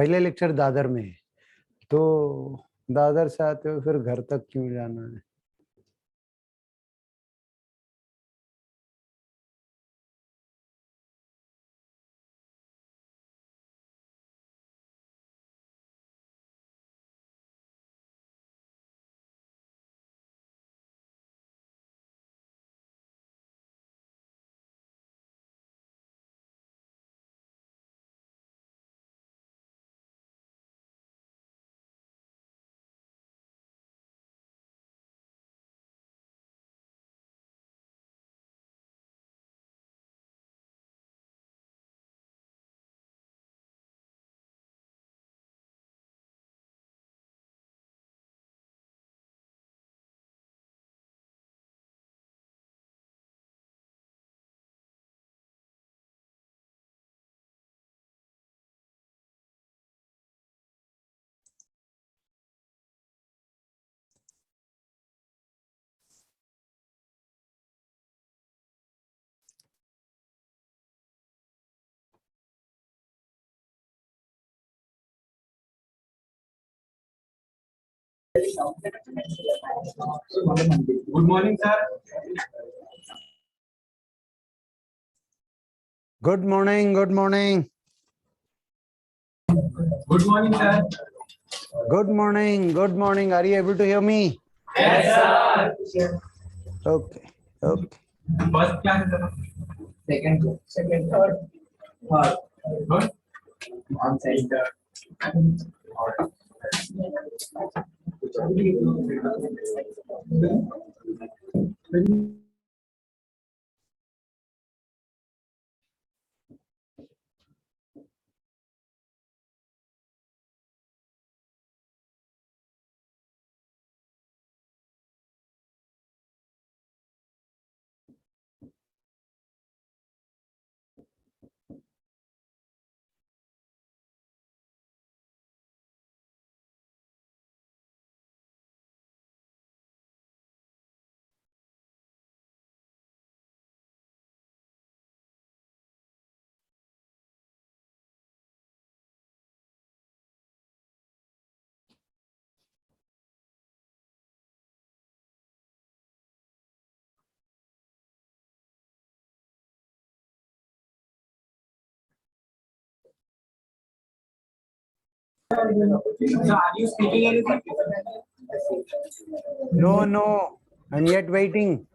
पहले लेक्चर दादर में है, तो दादर से आते हो फिर घर तक क्यों जाना है? Good morning, sir. Good morning, good morning. Good morning, sir. Good morning, good morning. Are you able to hear me? Yes, sir. Okay, okay. First class, sir. Second, third. Good. On side. So, are you speaking anything? No, no. I'm yet waiting.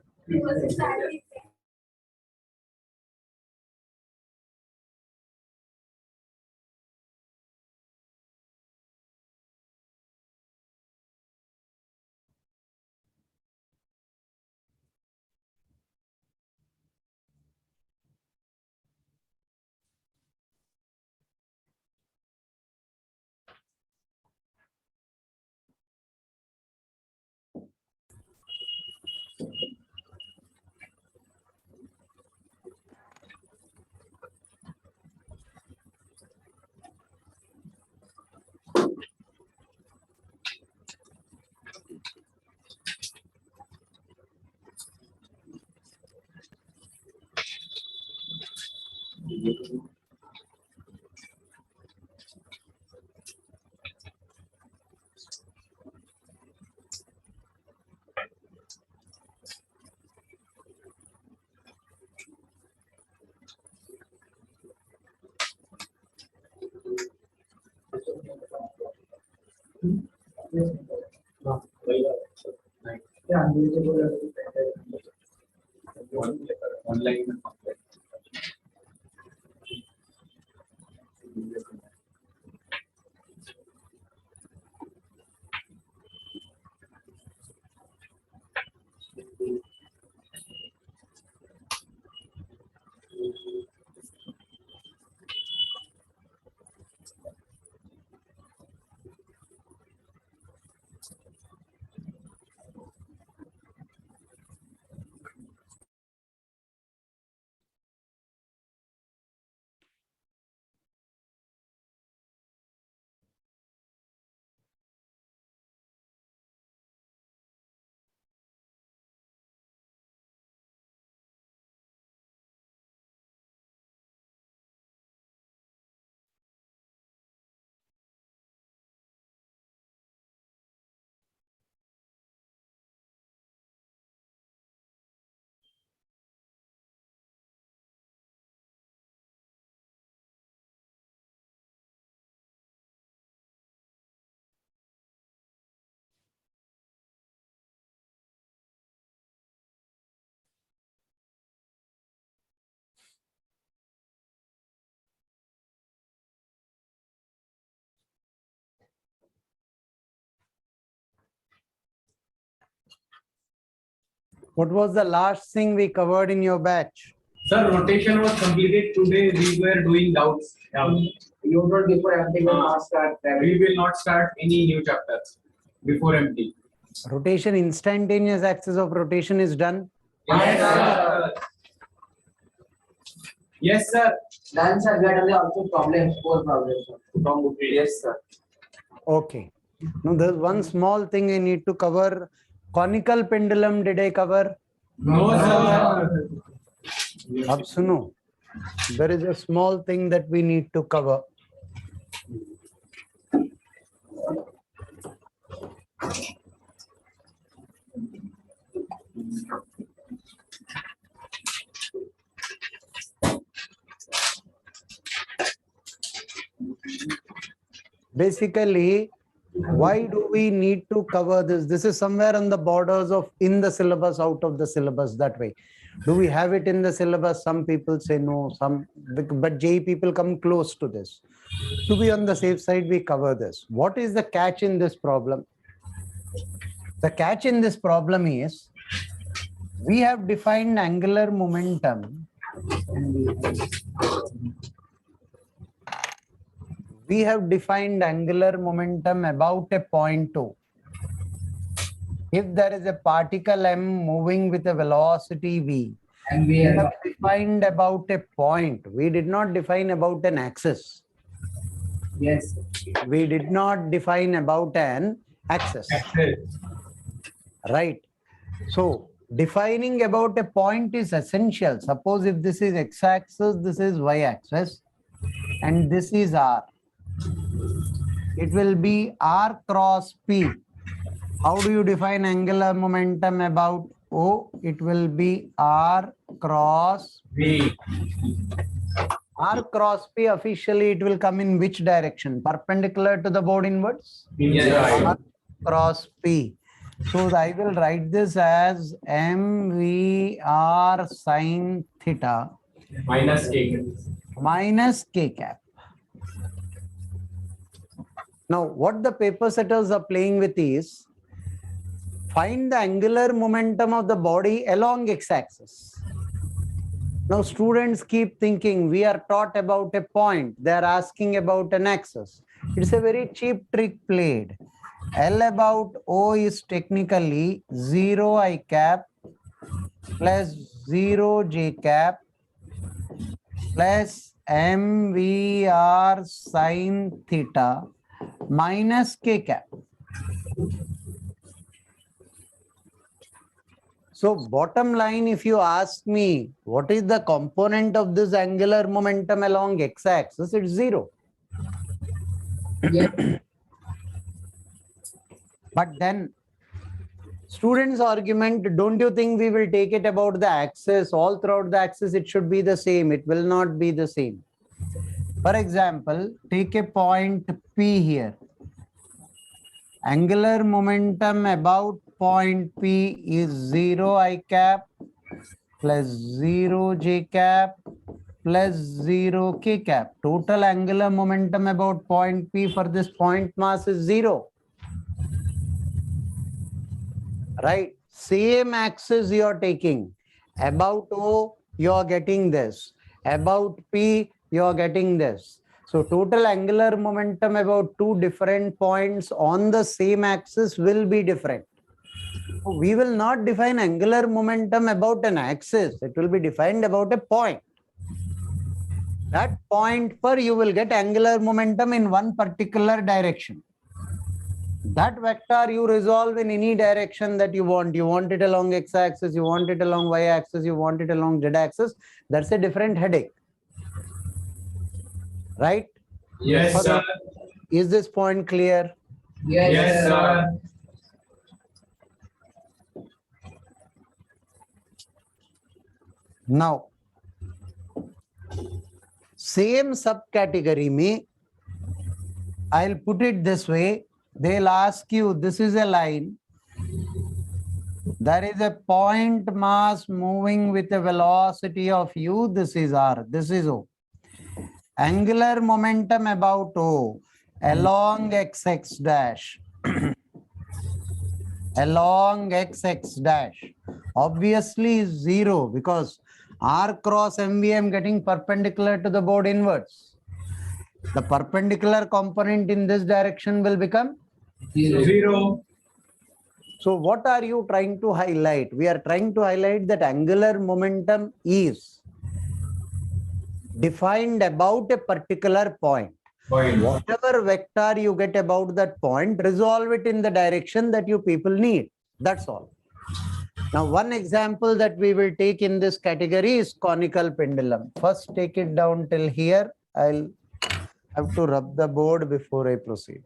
Online. What was the last thing we covered in your batch? Sir, rotation was completed today. We were doing doubts. You told before MT will not start. We will not start any new chapters before MT. Rotation, instantaneous axis of rotation is done. Yes, sir. Yes, sir. Then, sir, we had also problems, four problems. From yes, sir. Okay. Now there's one small thing I need to cover. Conical pendulum, did I cover? No, sir. Ab suno. There is a small thing that we need to cover. Basically, why do we need to cover this? This is somewhere on the borders of in the syllabus, out of the syllabus, that way. Do we have it in the syllabus? Some people say no, but JEE people come close to this. To be on the safe side, we cover this. What is the catch in this problem? The catch in this problem is we have defined angular momentum. We have defined angular momentum about a point 2. If there is a particle m moving with a velocity v, and we have defined about a point. We did not define about an axis. Yes. We did not define about an axis. Right. So defining about a point is essential. Suppose if this is x-axis, this is y-axis, and this is r. It will be r cross p. How do you define angular momentum about O? It will be r cross V. R cross P, officially it will come in which direction? Perpendicular to the board inwards? Yes. R cross P. So I will write this as MVR sine theta Minus K. minus K cap. Now, what the paper setters are playing with is find the angular momentum of the body along x-axis. Now, students keep thinking we are taught about a point. They are asking about an axis. It's a very cheap trick played. L about O is technically 0 I cap plus 0 J cap plus MVR sine theta minus K cap. So bottom line, if you ask me, what is the component of this angular momentum along x-axis? It's 0. Yeah. But then students' argument, don't you think we will take it about the axis? All throughout the axis, it should be the same. It will not be the same. For example, take a point P here. Angular momentum about point P is 0 I cap plus 0 J cap plus 0 K cap. Total angular momentum about point P for this point mass is 0. Right? Same axis you are taking. About O, you are getting this. About P, you are getting this. So total angular momentum about two different points on the same axis will be different. We will not define angular momentum about an axis. It will be defined about a point. That point per you will get angular momentum in one particular direction. That vector you resolve in any direction that you want. You want it along x-axis, you want it along y-axis, you want it along z-axis. That's a different headache. Right? Yes, sir. Is this point clear? Yes, sir. Now, same subcategory me, I'll put it this way. They'll ask you, this is a line. There is a point mass moving with a velocity of u. This is r. This is O. Angular momentum about O along xx dash along x dash obviously is 0 because r cross mv I am getting perpendicular to the board inwards. The perpendicular component in this direction will become 0. So what are you trying to highlight? We are trying to highlight that angular momentum is defined about a particular point. Whatever vector you get about that point, resolve it in the direction that you people need. That's all. Now, one example that we will take in this category is conical pendulum. First, take it down till here. I'll have to rub the board before I proceed.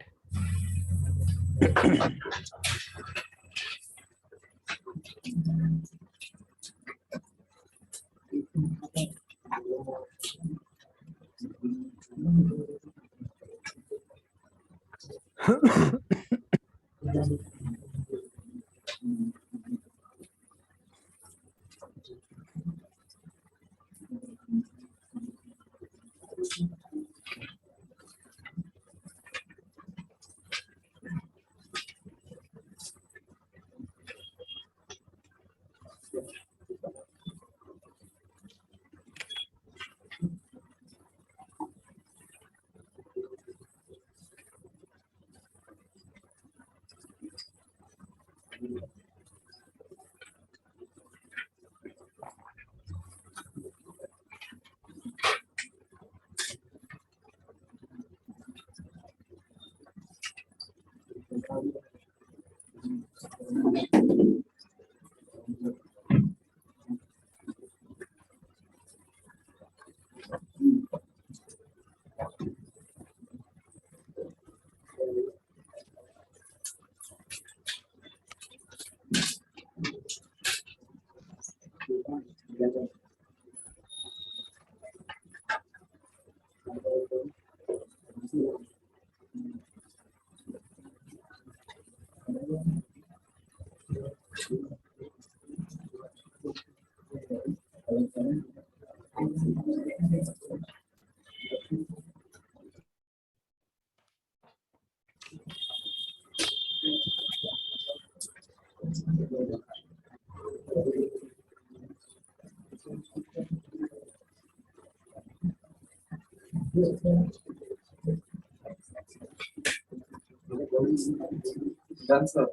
Done, sir.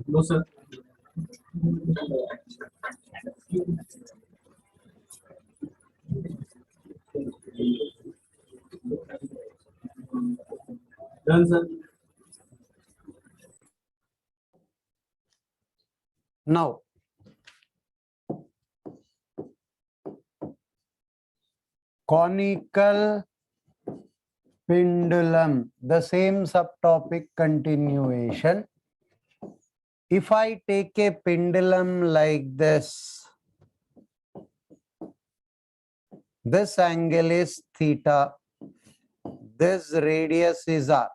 No, sir. Done, sir. Now, conical pendulum, the same subtopic continuation. If I take a pendulum like this angle is theta, this radius is r.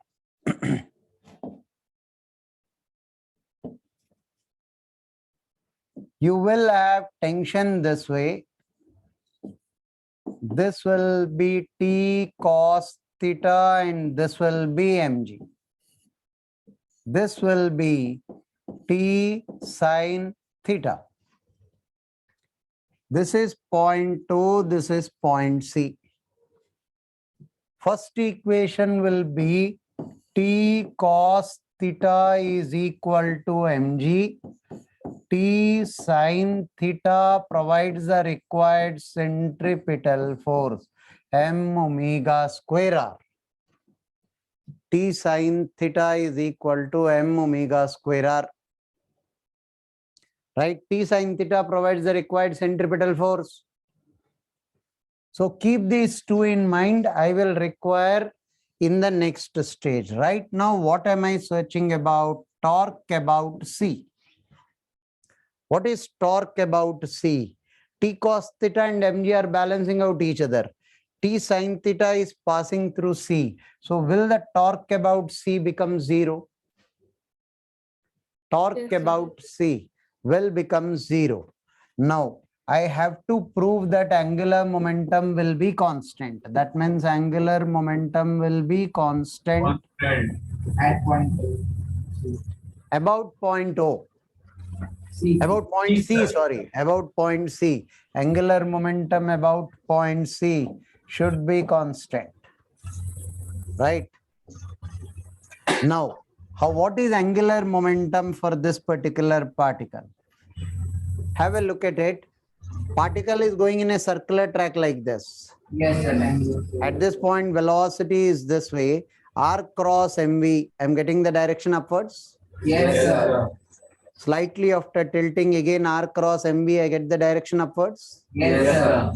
You will have tension this way. This will be T cos theta and this will be mg. This will be T sin theta. This is point 2, this is point C. First equation will be T cos theta is equal to mg. T sin theta provides the required centripetal force, m omega square r. T sin theta is equal to m omega square r. Right? T sin theta provides the required centripetal force. So keep these two in mind. I will require in the next stage. Right now, what am I searching about? Torque about C. What is torque about C? T cos theta and mg are balancing out each other. T sin theta is passing through C. So will the torque about C become 0? Torque about C will become 0. Now, I have to prove that angular momentum will be constant. That means angular momentum will be constant At point. about point O. C. About point C, C, sir. sorry, about point C. Angular momentum about point C should be constant, right? Now, what is angular momentum for this particular particle? Have a look at it. Particle is going in a circular track like this. Yes, sir. At this point, velocity is this way. R cross MV, I'm getting the direction upwards. Yes, sir. Slightly after tilting again, R cross MV, I get the direction upwards. Yes, sir.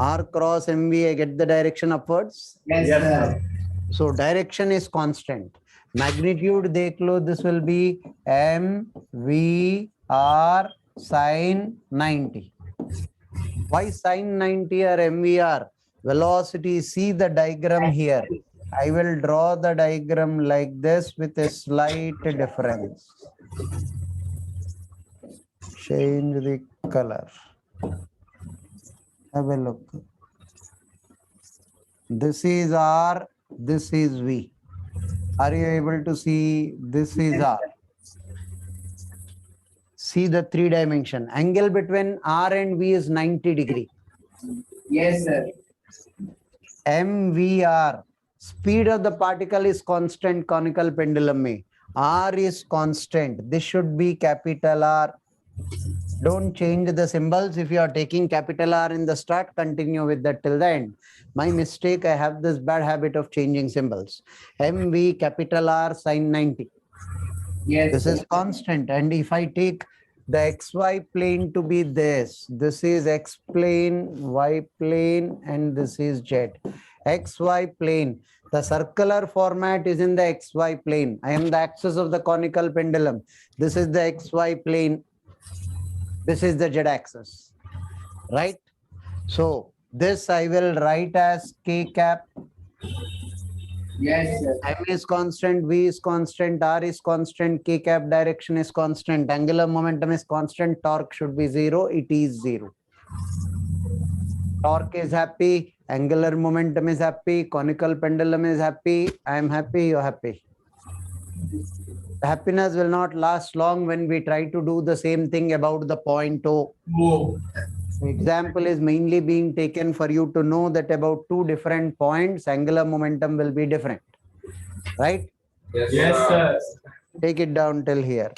R cross MV, I get the direction upwards. Yes, Yes, sir. So direction is constant. Magnitude, dekh lo, this will be MVR sine 90. Why sine 90 or MVR? Velocity, see the diagram here. I will draw the diagram like this with a slight difference. Change the color. Have a look. This is R, this is V. Are you able to see? This is R. See the 3 dimension. Angle between R and V is 90 degree. Yes, sir. MVR. Speed of the particle is constant conical pendulum mein. R is constant. This should be capital R. Don't change the symbols. If you are taking capital R in the start, continue with that till the end. My mistake, I have this bad habit of changing symbols. MV capital R sine 90. Yes, This sir. is constant. And if I take the XY plane to be this is X plane, Y plane, and this is Z. XY plane. The circular format is in the XY plane. I am the axis of the conical pendulum. This is the XY plane. This is the Z axis, right? So this I will write as K cap. Yes, sir. M is constant, V is constant, R is constant, K cap direction is constant, angular momentum is constant, torque should be 0, it is 0. Torque is happy, angular momentum is happy, conical pendulum is happy, I am happy, you're happy. The happiness will not last long when we try to do the same thing about the point O. The example is mainly being taken for you to know that about 2 different points, angular momentum will be different, right? Yes, sir. Take it down till here.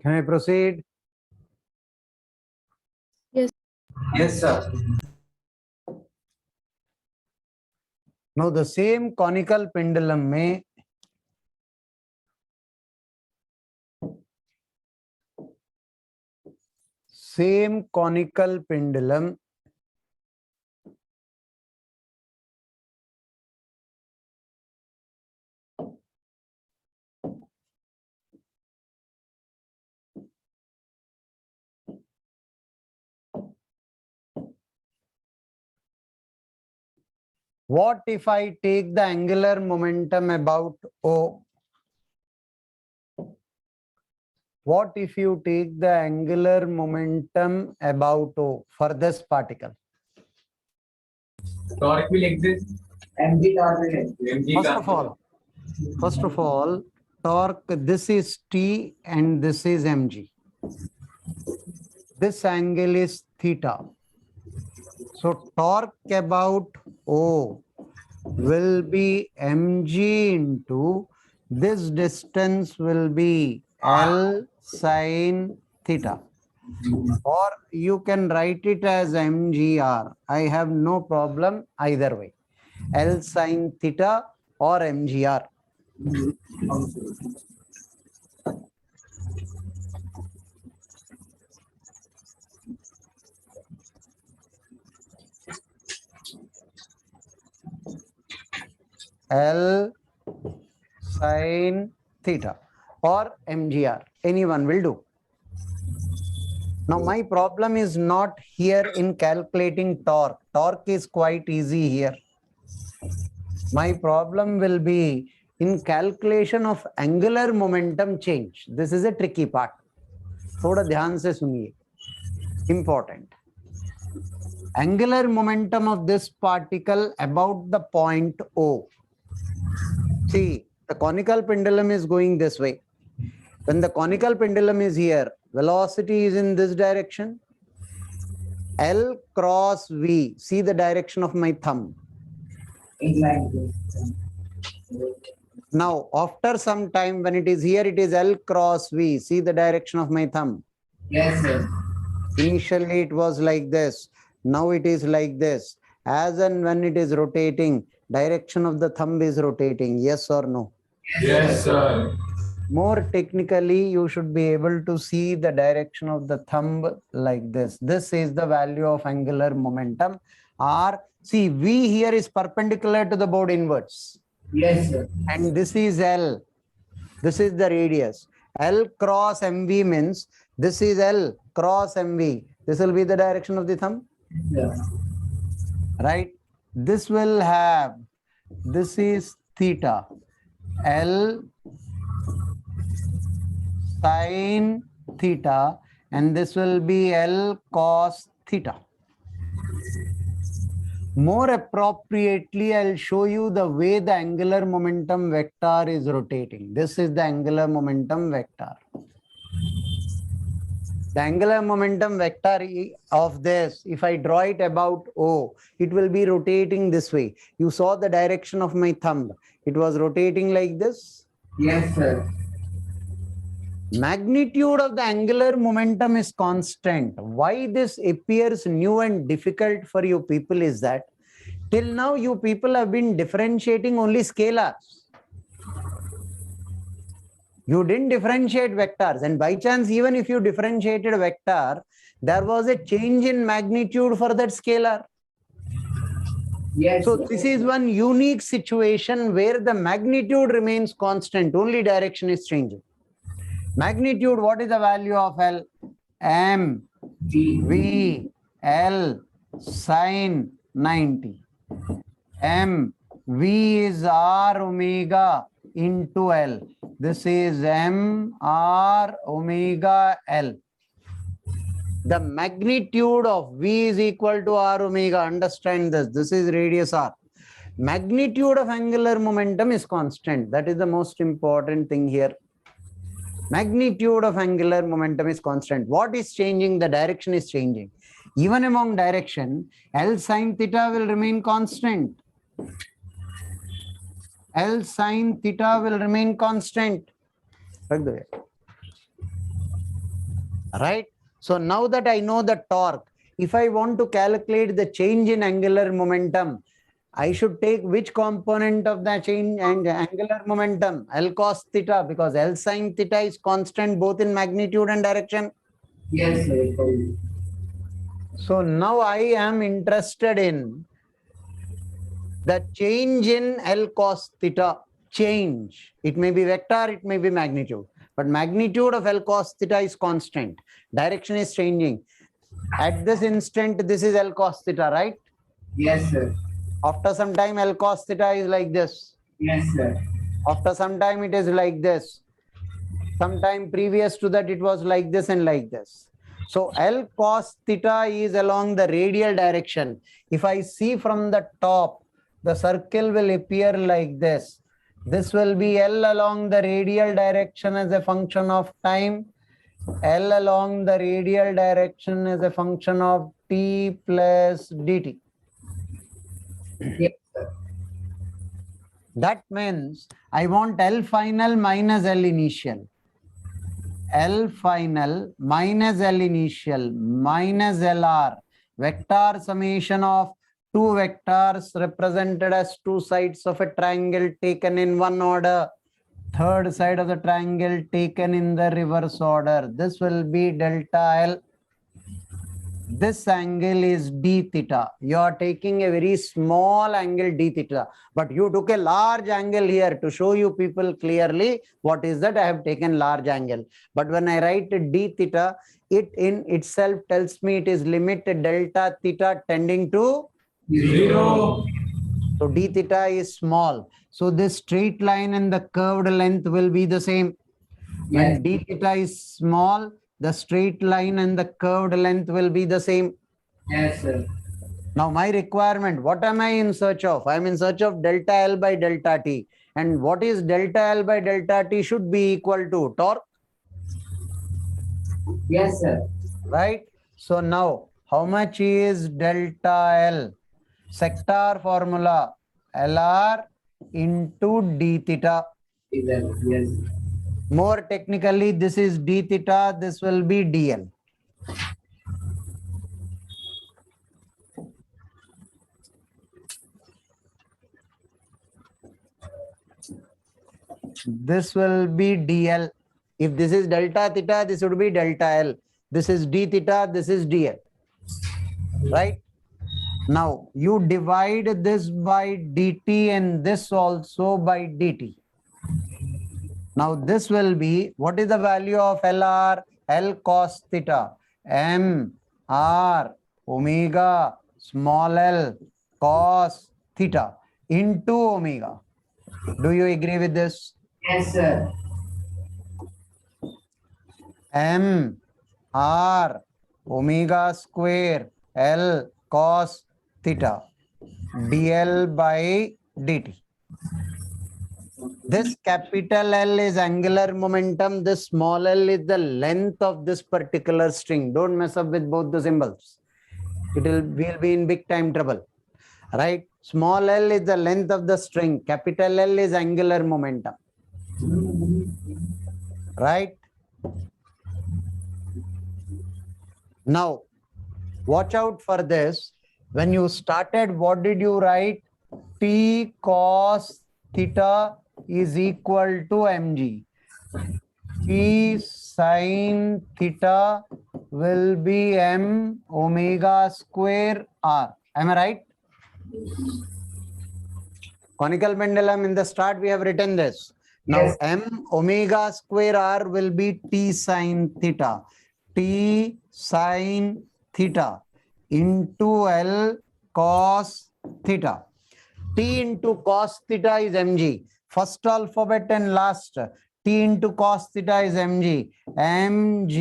Can I proceed? Yes, sir. Now the same conical pendulum में same conical pendulum what if I take the angular momentum about O? What if you take the angular momentum about O for this particle? Torque will exist. MG torque will exist. MG First of all, torque, this is T and this is mg. This angle is theta. So torque about O will be mg into this distance will be L sine theta. Or you can write it as mgr. I have no problem either way. L sine theta or mgr. L sine theta or mgr. Anyone will do. Now my problem is not here in calculating torque. Torque is quite easy here. My problem will be in calculation of angular momentum change. This is a tricky part. थोड़ा ध्यान से सुनिए. Important. Angular momentum of this particle about the point O. See, the conical pendulum is going this way. When the conical pendulum is here, velocity is in this direction. L cross V. See the direction of my thumb. Now, after some time, when it is here, it is L cross V. See the direction of my thumb. Yes, sir. Initially, it was like this. Now it is like this. As and when it is rotating, direction of the thumb is rotating. Yes or no? Yes, sir. More technically, you should be able to see the direction of the thumb like this. This is the value of angular momentum. R. See, V here is perpendicular to the board inwards. Yes, sir. And this is L. This is the radius. L cross MV means this is L cross MV. This will be the direction of the thumb. Yeah. Right? This will have, this is theta. L sine theta, and this will be L cos theta. More appropriately, I'll show you the way the angular momentum vector is rotating. This is the angular momentum vector. The angular momentum vector of this, if I draw it about O, it will be rotating this way. You saw the direction of my thumb. It was rotating like this. Yes, sir. Magnitude of the angular momentum is constant. Why this appears new and difficult for you people is that till now you people have been differentiating only scalars. You didn't differentiate vectors, and by chance, even if you differentiated a vector, there was a change in magnitude for that scalar. Yes. So this is one unique situation where the magnitude remains constant, only direction is changing. Magnitude, what is the value of L? M V L sine 90. M V is R omega into L. This is M R omega L. The magnitude of V is equal to R omega. Understand this. This is radius R. Magnitude of angular momentum is constant. That is the most important thing here. Magnitude of angular momentum is constant. What is changing? The direction is changing. Even among direction, L sine theta will remain constant. L sine theta will remain constant. right? So now that I know the torque, if I want to calculate the change in angular momentum, I should take which component of the change and angular momentum? L cos theta, because L sin theta is constant both in magnitude and direction. Yes, sir. So now I am interested in the change in L cos theta. Change. It may be vector, it may be magnitude. But magnitude of L cos theta is constant. Direction is changing. At this instant, this is L cos theta, right? Yes, sir. After some time, L cos theta is like this. Yes, sir. After some time, it is like this. Sometime previous to that, it was like this and like this. So L cos theta is along the radial direction. If I see from the top, the circle will appear like this. This will be L along the radial direction as a function of time. L along the radial direction as a function of t plus dt. Yes, sir. That means I want L final minus L initial. L final minus L initial minus LR, vector summation of two vectors represented as two sides of a triangle taken in one order, third side of the triangle taken in the reverse order. This will be delta L. This angle is d theta. You are taking a very small angle d theta, but you took a large angle here to show you people clearly what is that I have taken large angle. But when I write d theta, it in itself tells me it is limit delta theta tending to 0. so d theta is small. So this straight line and the curved length will be the same. When Yes. d theta is small, the straight line and the curved length will be the same. Yes, sir. Now my requirement, what am I in search of? I am in search of delta L by delta T. And what is delta L by delta T should be equal to torque, Yes, sir. right? So now how much is delta L? Sector formula LR into d theta. Yes. More technically, this is d theta, this will be dl. This will be dl. If this is delta theta, this would be delta L. This is d theta, this is dl. Right? Now, you divide this by dt and this also by dt. Now, this will be, what is the value of LR? L cos theta. M R omega small l cos theta into omega. Do you agree with this? Yes, sir. M R omega square L cos theta dl by dt. This capital L is angular momentum. This small l is the length of this particular string. Don't mess up with both the symbols. We'll be in big time trouble. Right? Small l is the length of the string. Capital L is angular momentum. Right? Now, watch out for this. When you started, what did you write? T cos theta is equal to mg. T sin theta will be m omega square r. Am I right? Conical pendulum, in the start we have written this. Now Yes. m omega square r will be t sin theta. T sin theta into L cos theta. T into cos theta is mg. First alphabet and last. T into cos theta is mg. mg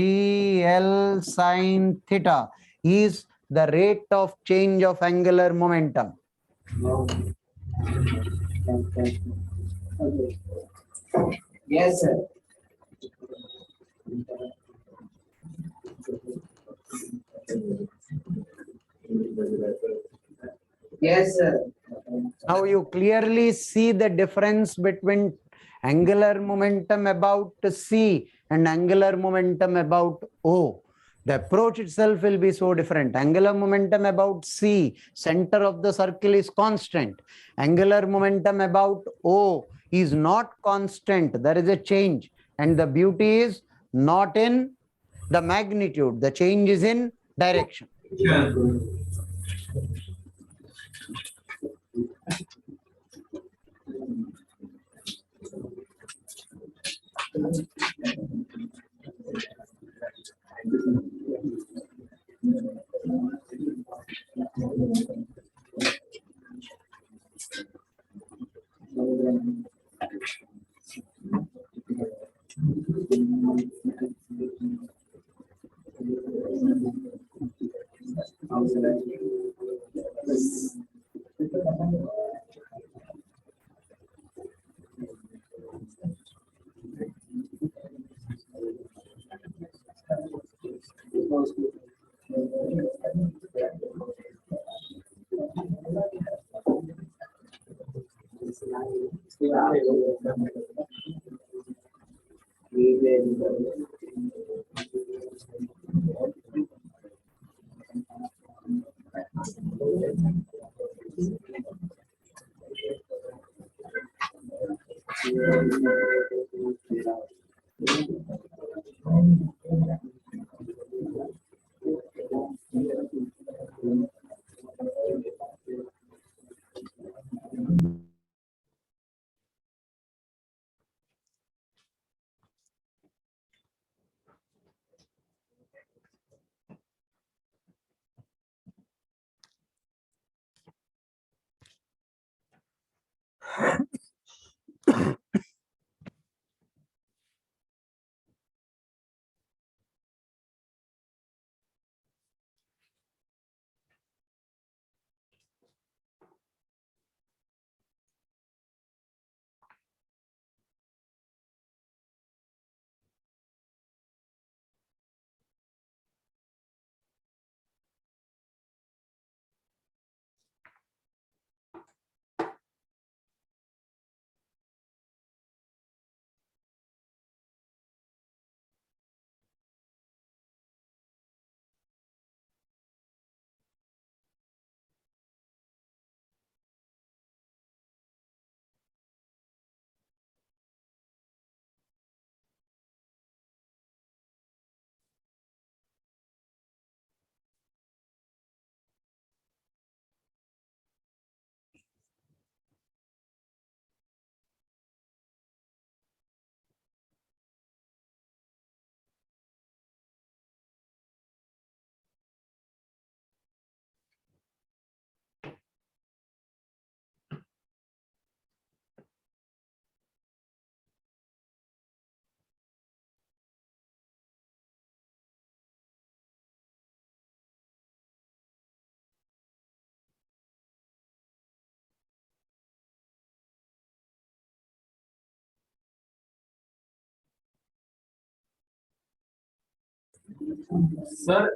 L sin theta is the rate of change of angular momentum. Okay. Yes, sir. Yes, sir. Now you clearly see the difference between angular momentum about C and angular momentum about O, the approach itself will be so different. Angular momentum about C, center of the circle, is constant. Angular momentum about O is not constant. There is a change. And the beauty is not in the magnitude. The change is in direction. Yeah. Sir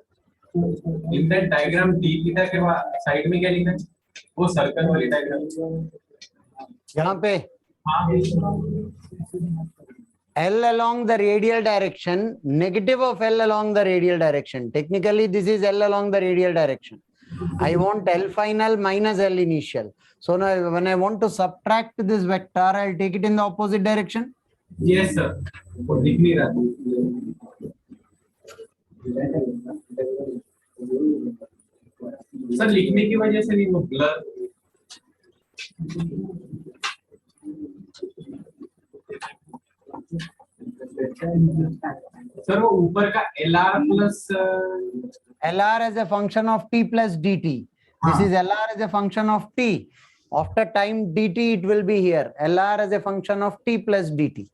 in that diagram D theta के बाद side में क्या लिखा है वो circle वाली diagram यहाँ पे हाँ L along the radial direction, negative of L along the radial direction. Technically, this is L along the radial direction. I want L final minus L initial. So now when I want to subtract this vector, I'll take it in the opposite direction. Yes sir वो दिख नहीं रहा sir लिखने की वजह से नहीं वो ब्लर सर वो ऊपर का LR plus LR as a function of t plus dt. This is LR as a function of t. After time dt, it will be here. LR as a function of t plus dt.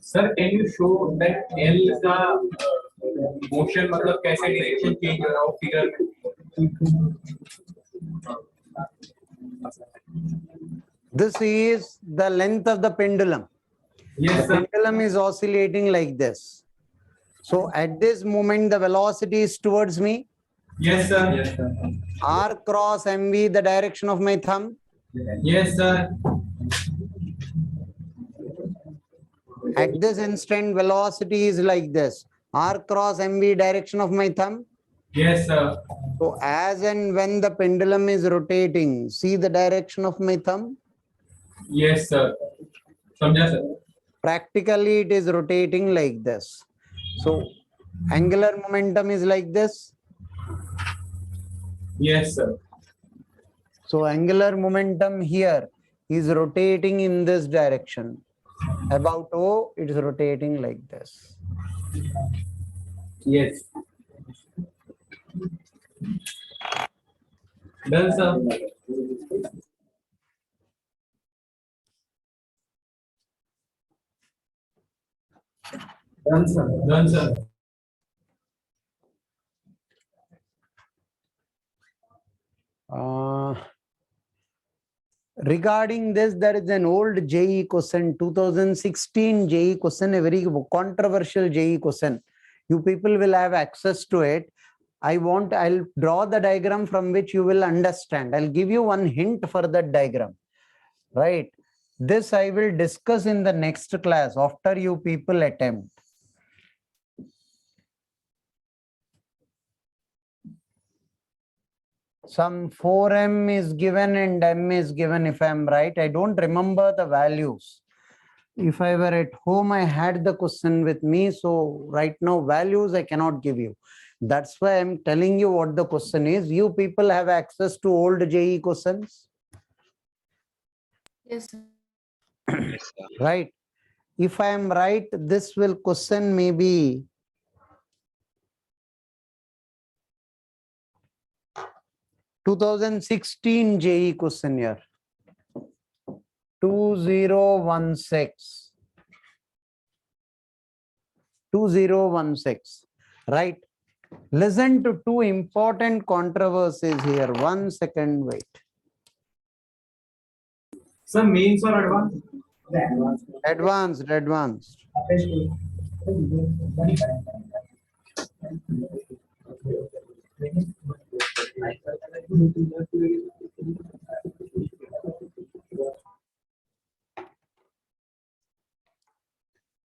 Sir, can you show that L का motion मतलब कैसे direction change हो रहा हो figure में? This is the length of the pendulum. Yes, The sir. pendulum is oscillating like this. So at this moment, the velocity is towards me. Yes, sir. Yes, sir. R cross MV, the direction of my thumb. Yes, sir. At this instant, velocity is like this. R cross MV, direction of my thumb. Yes, sir. So as and when the pendulum is rotating, see the direction of my thumb. Yes, sir. समझा sir. Practically, it is rotating like this. So angular momentum is like this. Yes, sir. So angular momentum here is rotating in this direction. About O, it is rotating like this. Yes. Done, sir. Done, sir. Done, sir. Regarding this, there is an old JE question, 2016 JE question, a very controversial JE question. You people will have access to it. I'll draw the diagram from which you will understand. I'll give you one hint for that diagram, right? This I will discuss in the next class after you people attempt. Some 4m is given and m is given, if I'm right. I don't remember the values. If I were at home, I had the question with me. So right now, values I cannot give you. That's why I'm telling you what the question is. You people have access to old JE questions. Yes, sir. Right. If I am right, this will question maybe 2016 JE question here. 2016. 2016. Right. Listen to two important controversies here. 1 second, wait. Sir, mains or advanced? Advanced.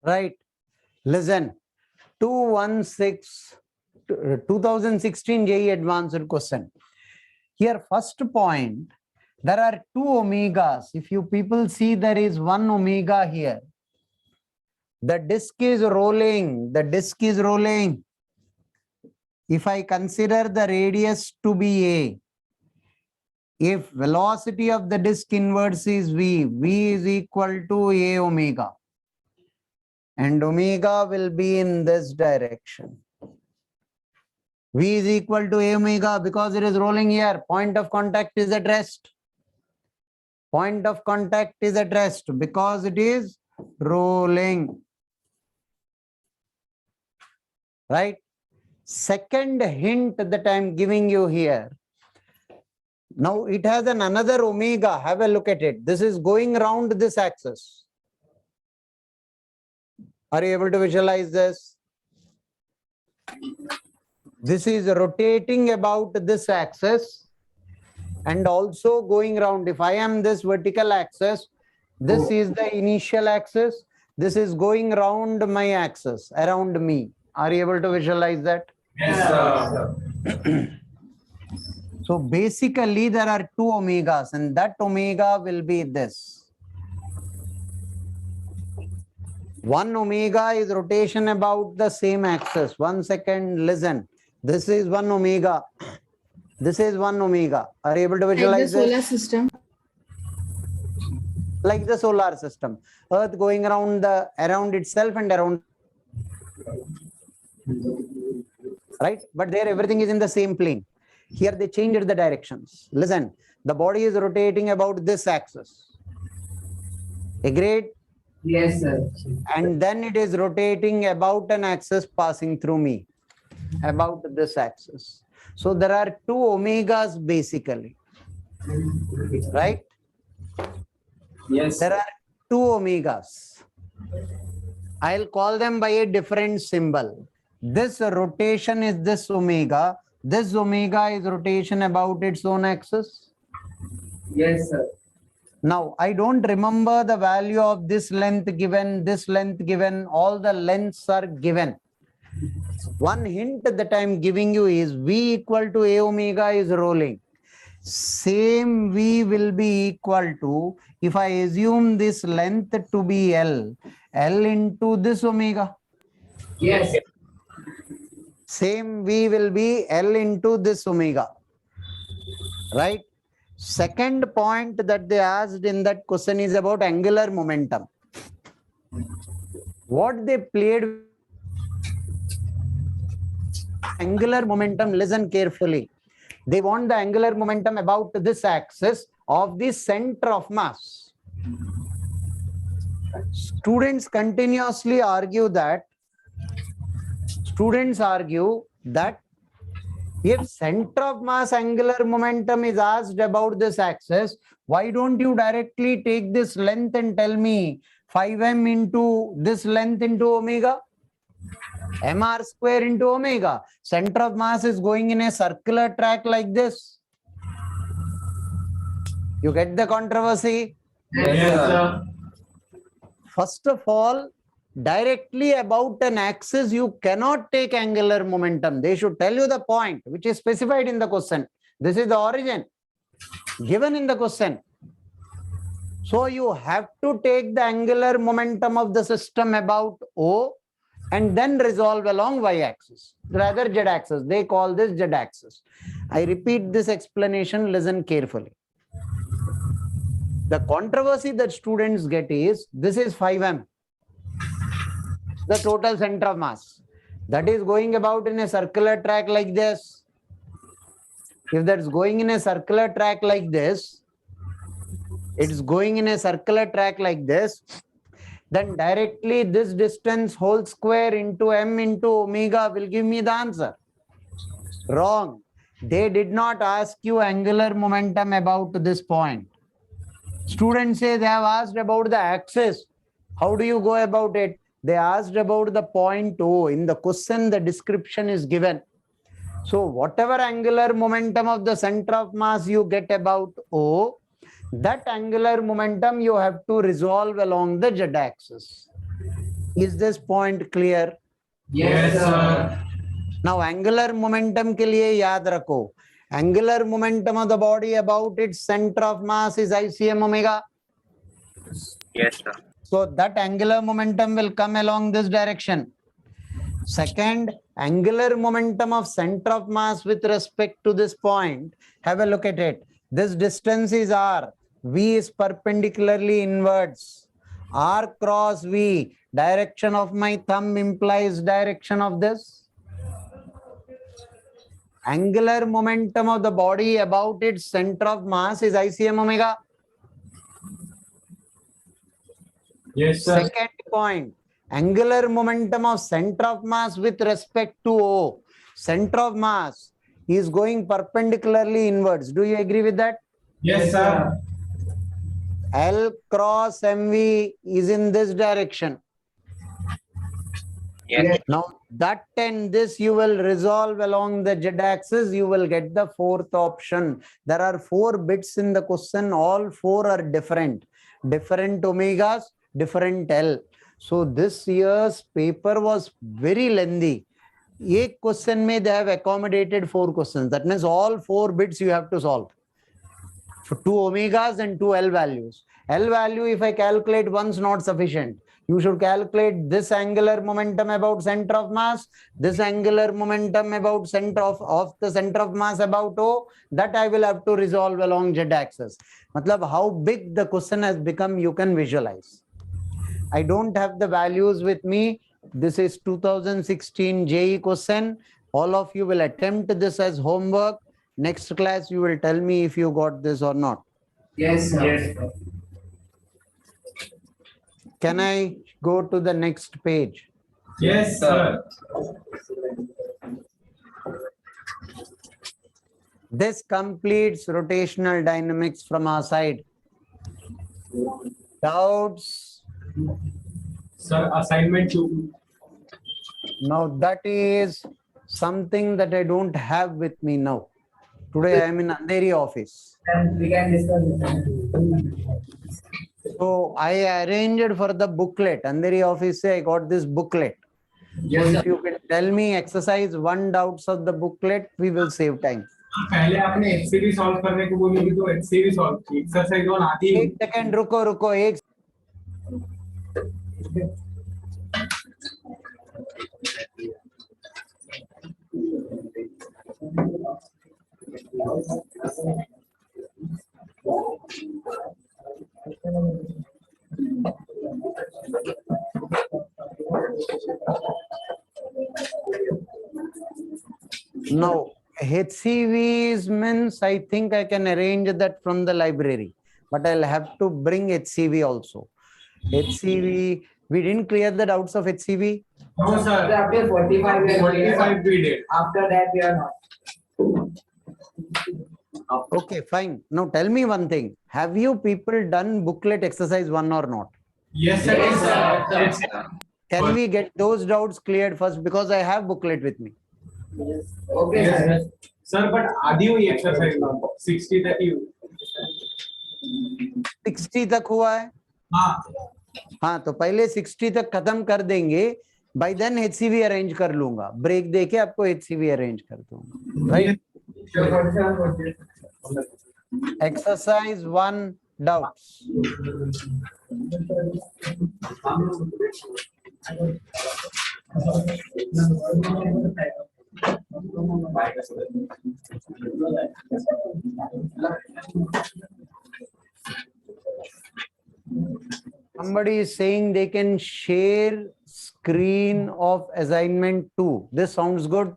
Right. Listen. 2016 JE advanced question. Here, first point, there are two omegas. If you people see, there is one omega here. The disk is rolling. The disk is rolling. If I consider the radius to be A, if velocity of the disk inverse is V, V is equal to A omega. And omega will be in this direction. V is equal to A omega because it is rolling here. Point of contact is at rest. Point of contact is at rest because it is rolling. Right? Second hint that I am giving you here. Now it has another omega. Have a look at it. This is going around this axis. Are you able to visualize this? This is rotating about this axis and also going around. If I am this vertical axis, this is the initial axis. This is going around my axis, around me. Are you able to visualize that? Yes, sir. So basically there are two omegas and that omega will be this. One omega is rotation about the same axis. 1 second, listen. This is one omega. This is one omega. Are you able to Like the visualize solar this? system. Like the solar system. Earth going around itself and around. Right? But there everything is in the same plane. Here they changed the directions. Listen, the body is rotating about this axis. Agreed? Yes, sir. And then it is rotating about an axis passing through me, about this axis. So there are two omegas basically, right? Yes. There are two omegas. I'll call them by a different symbol. This rotation is this omega. This omega is rotation about its own axis. Yes, sir. Now, I don't remember the value of this length given, all the lengths are given. One hint that I'm giving you is V equal to A omega is rolling. Same V will be equal to, if I assume this length to be L into this omega. Yes. Same V will be L into this omega, right? Second point that they asked in that question is about angular momentum. What they played angular momentum, listen carefully. They want the angular momentum about this axis of the center of mass. Students continuously argue that if center of mass angular momentum is asked about this axis, why don't you directly take this length and tell me 5m into this length into omega? mr square into omega. Center of mass is going in a circular track like this. You get the controversy? Yes, sir. First of all, directly about an axis, you cannot take angular momentum. They should tell you the point which is specified in the question. This is the origin given in the question. So you have to take the angular momentum of the system about O and then resolve along y-axis, rather z-axis. They call this z-axis. I repeat this explanation, listen carefully. The controversy that students get is, this is 5m, the total center of mass. That is going about in a circular track like this. If that's going in a circular track like this, it's going in a circular track like this, then directly this distance whole square into m into omega will give me the answer. Wrong. They did not ask you angular momentum about this point. Students say they have asked about the axis. How do you go about it? They asked about the point O. In the question, the description is given. So whatever angular momentum of the center of mass you get about O, that angular momentum you have to resolve along the z-axis. Is this point clear? Yes, sir. Now angular momentum के लिए याद रखो. Angular momentum of the body about its center of mass is ICM omega. Yes, sir. So that angular momentum will come along this direction. Second, angular momentum of center of mass with respect to this point. Have a look at it. This distance is R. V is perpendicularly inwards. R cross V. Direction of my thumb implies direction of this. Angular momentum of the body about its center of mass is ICM omega. Yes, sir. Second point, angular momentum of center of mass with respect to O. Center of mass is going perpendicularly inwards. Do you agree with that? Yes, sir. L cross MV is in this direction. Yes. Now that and this you will resolve along the z-axis. You will get the fourth option. There are 4 bits in the question. All 4 are different. Different omegas, different L. So this year's paper was very lengthy. One question may they have accommodated 4 questions. That means all 4 bits you have to solve. For 2 omegas and 2 L values. L value, if I calculate once, not sufficient. You should calculate this angular momentum about center of mass, this angular momentum about center of the center of mass about O. That I will have to resolve along z-axis. Matlab, how big the question has become, you can visualize. I don't have the values with me. This is 2016 JE question. All of you will attempt this as homework. Next class, you will tell me if you got this or not. Yes, sir. Yes, sir. Can I go to the next page? Yes, sir. This completes rotational dynamics from our side. Doubts? Sir, assignment 2. Now that is something that I don't have with me now. Today I am in Andheri office. And we can discuss it. So I arranged for the booklet. Andheri office say I got this booklet. So Yes, if sir. you can tell me exercise 1 doubts of the booklet, we will save time. पहले आपने HCV solve करने को बोली थी तो HCV solve की exercise 1 आती है. एक सेकंड रुको एक Now, HCVs means I think I can arrange that from the library, but I'll have to bring HCV also. HCV, we didn't clear the doubts of HCV. No Sir, sir. up to 45 we are clear. 45 we did. After that we are not. Okay, fine. Now tell me one thing. Have you people done booklet exercise 1 or not? Yes sir. Yes, sir. Yes, Can we get those doubts cleared first? Because I have booklet with me. Okay, Yes, sir. Sir but आधी हुई exercise 60 तक ही हुई. 60 तक हुआ है. हाँ तो पहले 60 तक खत्म कर देंगे. बाय देन HCV अरेंज कर लूंगा. ब्रेक देके आपको HCV अरेंज कर दूंगा. Right. Exercise 1 doubts. Somebody is saying they can share screen of assignment 2. This sounds good.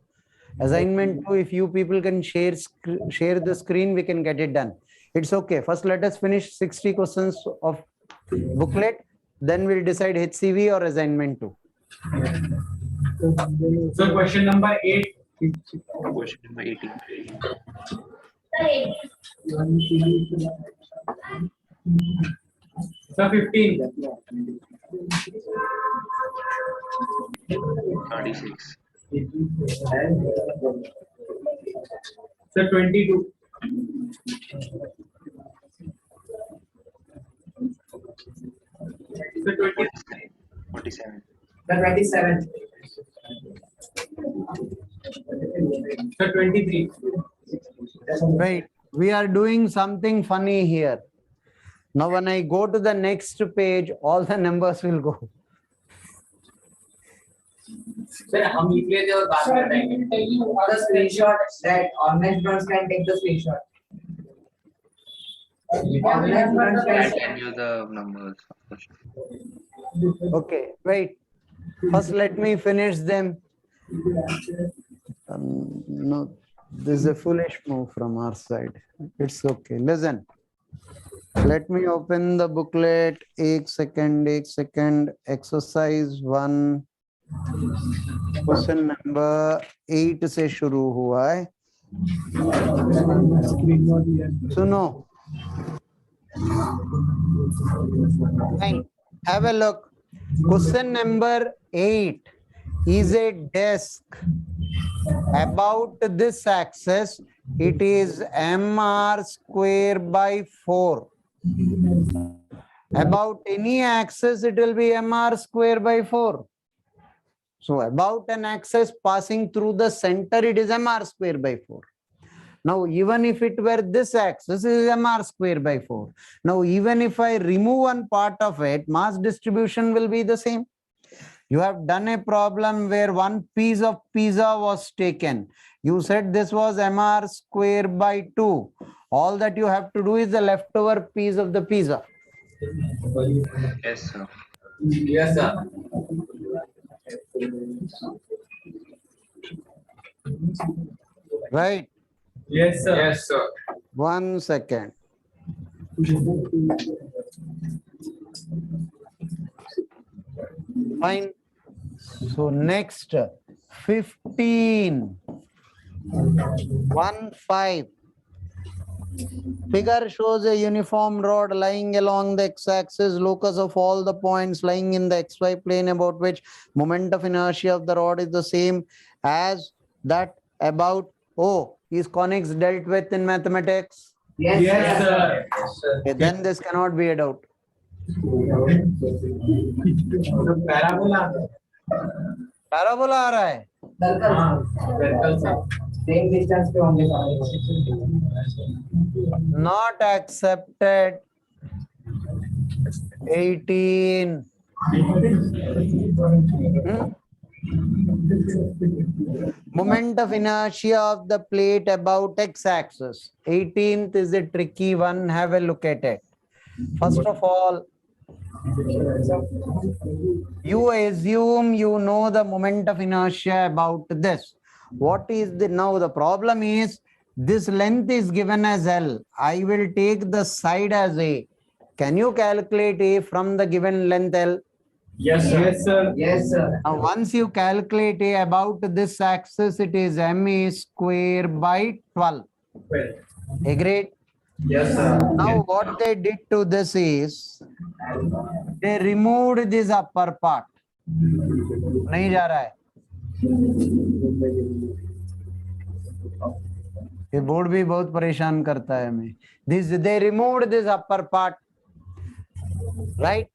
Assignment 2, if you people can share the screen, we can get it done. It's okay. First, let us finish 60 questions of booklet. Then we'll decide HCV or assignment 2. So question number 8. Question number 18. So 15. 36. So 22. So 20. 47. The 27. So 23. Right. We are doing something funny here. Now, when I go to the next page, all the numbers will go. Sir, हम लिख लेते और बाद में बताएंगे. The screenshot that online students can take the screenshot. Online students I'll can. tell you the numbers of question. Okay, wait. First, let me finish them. No, this is a foolish move from our side. It's okay. Listen. Let me open the booklet. एक second. Exercise 1. Question number 8 से शुरू हुआ है. सुनो. Fine. Have a look. Question number 8 is a desk. About this axis, it is mr square by 4. About any axis, it will be mr square by 4. So about an axis passing through the center, it is mr square by 4. Now, even if it were this axis, it is mr square by 4. Now, even if I remove one part of it, mass distribution will be the same. You have done a problem where one piece of pizza was taken. You said this was mr square by 2. All that you have to do is the leftover piece of the pizza. Yes, sir. Yes, sir. Right? Yes sir. Yes sir. 1 second. Fine. So next 15. 1, 5. Figure shows a uniform rod lying along the x-axis, locus of all the points lying in the xy plane about which moment of inertia of the rod is the same as that about O. Is conics dealt with in mathematics? Yes, Yes, sir. sir. Okay, then this cannot be a doubt. So parabola. Parabola आ रहा है. Circle. Circle, sir. Same distance पे होंगे सारे. Not accepted. 18. Moment of inertia of the plate about x-axis. 18th is a tricky one. Have a look at it. First of all, you assume you know the moment of inertia about this. What is the now? The problem is this length is given as L. I will take the side as A. Can you calculate A from the given length L? Yes, sir. Yes, sir. Yes, sir. Now, once you calculate A about this axis, it is MA square by 12. Agreed? Yes, sir. Now, what they did to this is they removed this upper part. नहीं जा रहा है. ये board भी बहुत परेशान करता है हमें. They removed this upper part, right?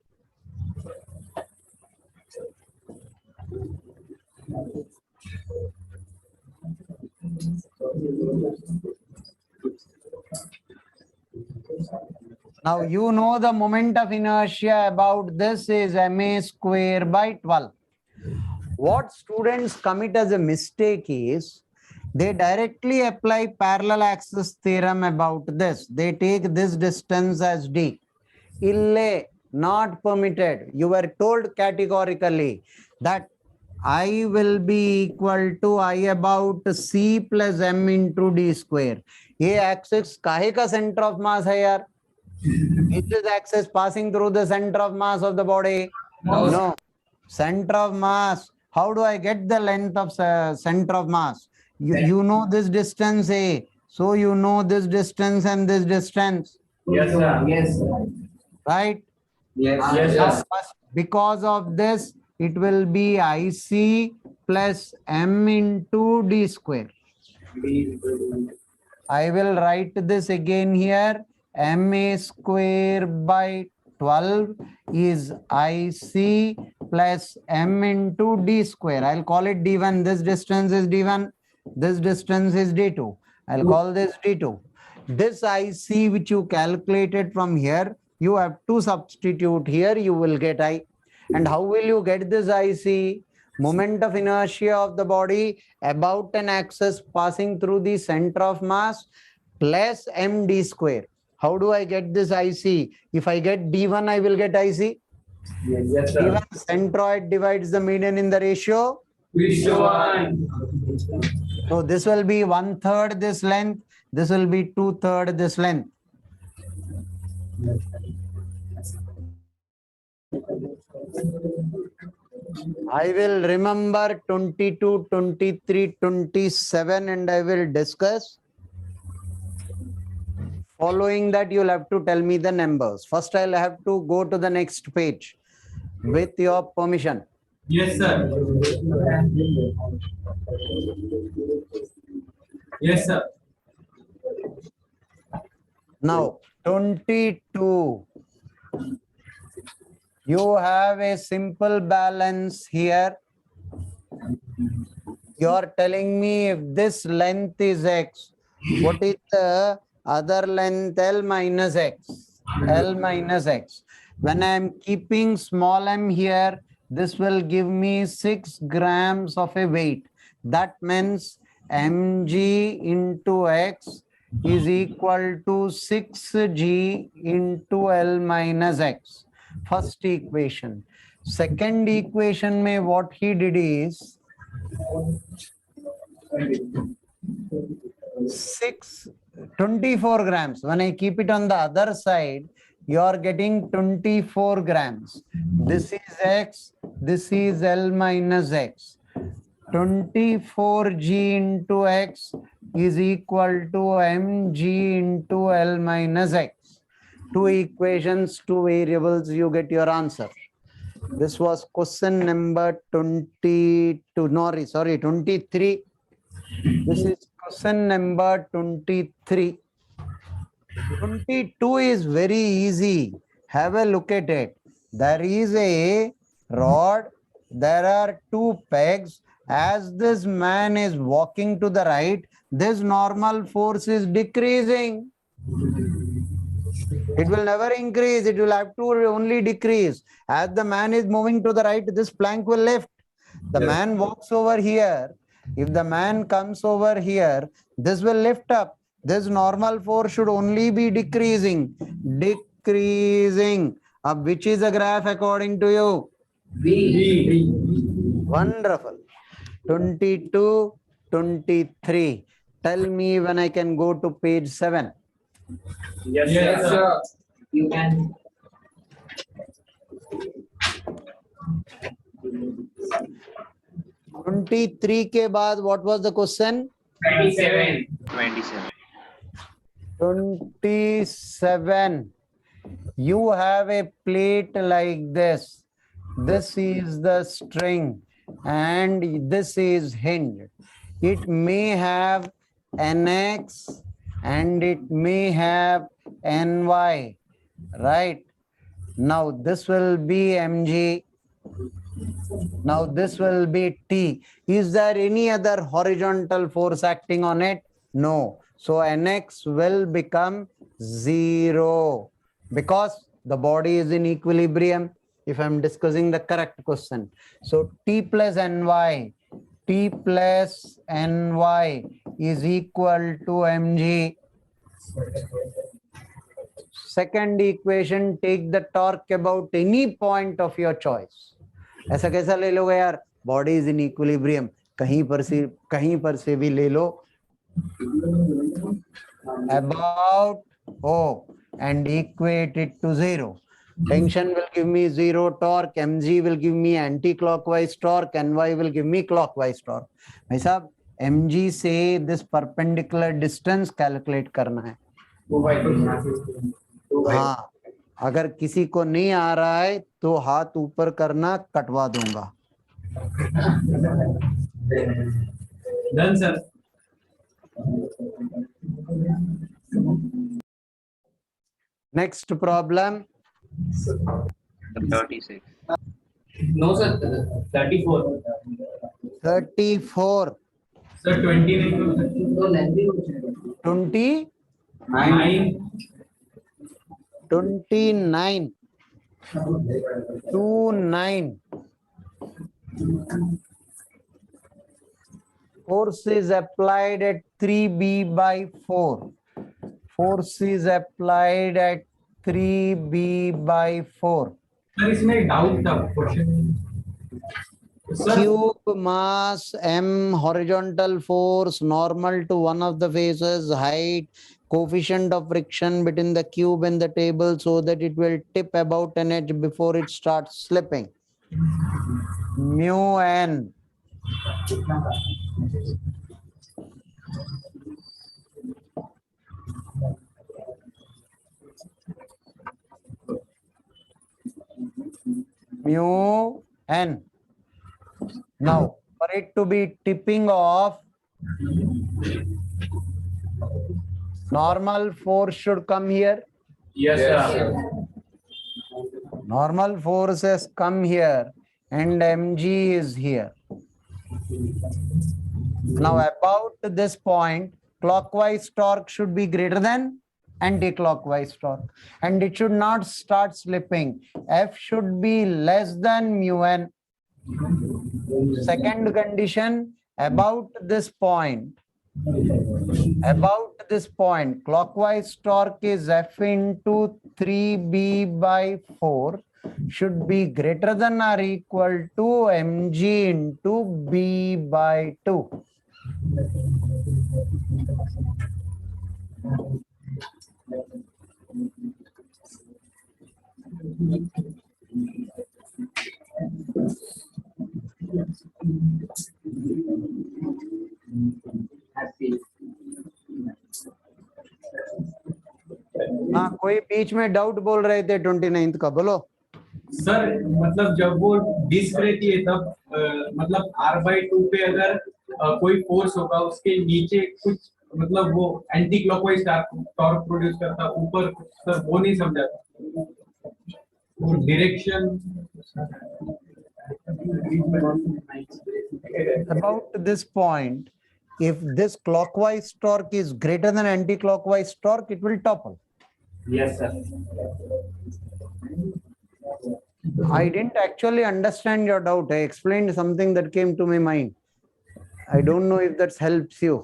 Now you know the moment of inertia about this is MA square by 12. What students commit as a mistake is they directly apply parallel axis theorem about this. They take this distance as D. Ille, not permitted. You were told categorically that I will be equal to I about C plus M into D square. ये axis काहे का center of mass है यार? Is this axis passing through the center of mass of the body? No. Center of mass. How do I get the length of center of mass? You know this distance A. So you know this distance and this distance. Yes, sir. Yes, sir. Right? Yes, Yes, Now, sir. first, because of this, it will be IC plus M into D square. I will write this again here. MA square by 12 is IC plus M into D square. I'll call it D1. This distance is D1. This distance is D2. I'll call this D2. This IC which you calculated from here, you have to substitute here. You will get I. And how will you get this IC? Moment of inertia of the body about an axis passing through the center of mass plus MD square. How do I get this IC? If I get D1, I will get IC. Yes, sir. D1 centroid divides the median in the ratio. So this will be 1/3 this length. This will be 2/3 this length. I will remember 22, 23, 27 and I will discuss. Following that, you'll have to tell me the numbers. First, I'll have to go to the next page with your permission. Yes, sir. Yes, sir. Now, 22. You have a simple balance here. You're telling me if this length is X, what is the other length? L minus X. L minus X. When I'm keeping small m here, this will give me 6 grams of a weight. That means mg into X is equal to 6g into L minus X. First equation. Second equation mein what he did is 24 grams. When I keep it on the other side, you are getting 24 grams. This is X, This is L minus X. 24G into X is equal to mg into L minus X. Two equations, two variables, you get your answer. This was question number 22. No, sorry, 23. This is question number 23. 22 is very easy. Have a look at it. There is a rod. There are two pegs. As this man is walking to the right, this normal force is decreasing. It will never increase. It will have to only decrease. As the man is moving to the right, this plank will lift. The man walks over here. If the man comes over here, this will lift up. This normal force should only be decreasing. Decreasing. Which is a graph according to you? B. Wonderful. 22, 23. Tell me when I can go to page 7. Yes, sir. You can. 23 के बाद what was the question? 27. 27. 27. You have a plate like this. This is the string and this is hinge. It may have nx and it may have ny, right? Now this will be mg. Now this will be T. Is there any other horizontal force acting on it? No. So Nx will become 0 because the body is in equilibrium. If I'm discussing the correct question. So T plus Ny is equal to mg. Second equation, take the torque about any point of your choice. ऐसा कैसा ले लोगे यार? Body is in equilibrium, कहीं पर से भी ले लो. About O and equate it to 0. Tension will give me 0 torque, mg will give me anti-clockwise torque, ny will give me clockwise torque. भाई साहब mg से this perpendicular distance calculate करना है. हाँ, अगर किसी को नहीं आ रहा है तो हाथ ऊपर करना, कटवा दूंगा. Done, sir. Next problem. 36. No, sir. 34. 34. Sir, 29. No, lengthy. 20. 9. 29. 29. Force is applied at 3b by 4. Force is applied at 3b by 4. Sir, इसमें doubt था question. Cube mass m, horizontal force normal to one of the faces, height, coefficient of friction between the cube and the table so that it will tip about an edge before it starts slipping. Mu n. Mu n. Now, for it to be tipping off, normal force should come here. Yes, sir. Normal forces come here and mg is here. Now, about this point, clockwise torque should be greater than anti-clockwise torque, and it should not start slipping. F should be less than mu n. Second condition, about this point, clockwise torque is F into 3b by 4 should be greater than or equal to mg into b by 2. कोई बीच में doubt बोल रहे थे 29th का, बोलो। Sir मतलब जब वो डिस्क रहती है तब मतलब R/2 पे अगर कोई फोर्स होगा उसके नीचे कुछ मतलब वो एंटी क्लॉकवाइज टॉर्क प्रोड्यूस करता ऊपर, सर वो नहीं समझा direction. About this point, if this clockwise torque is greater than anti-clockwise torque, it will topple. Yes, sir. I didn't actually understand your doubt. I explained something that came to my mind. I don't know if that helps you.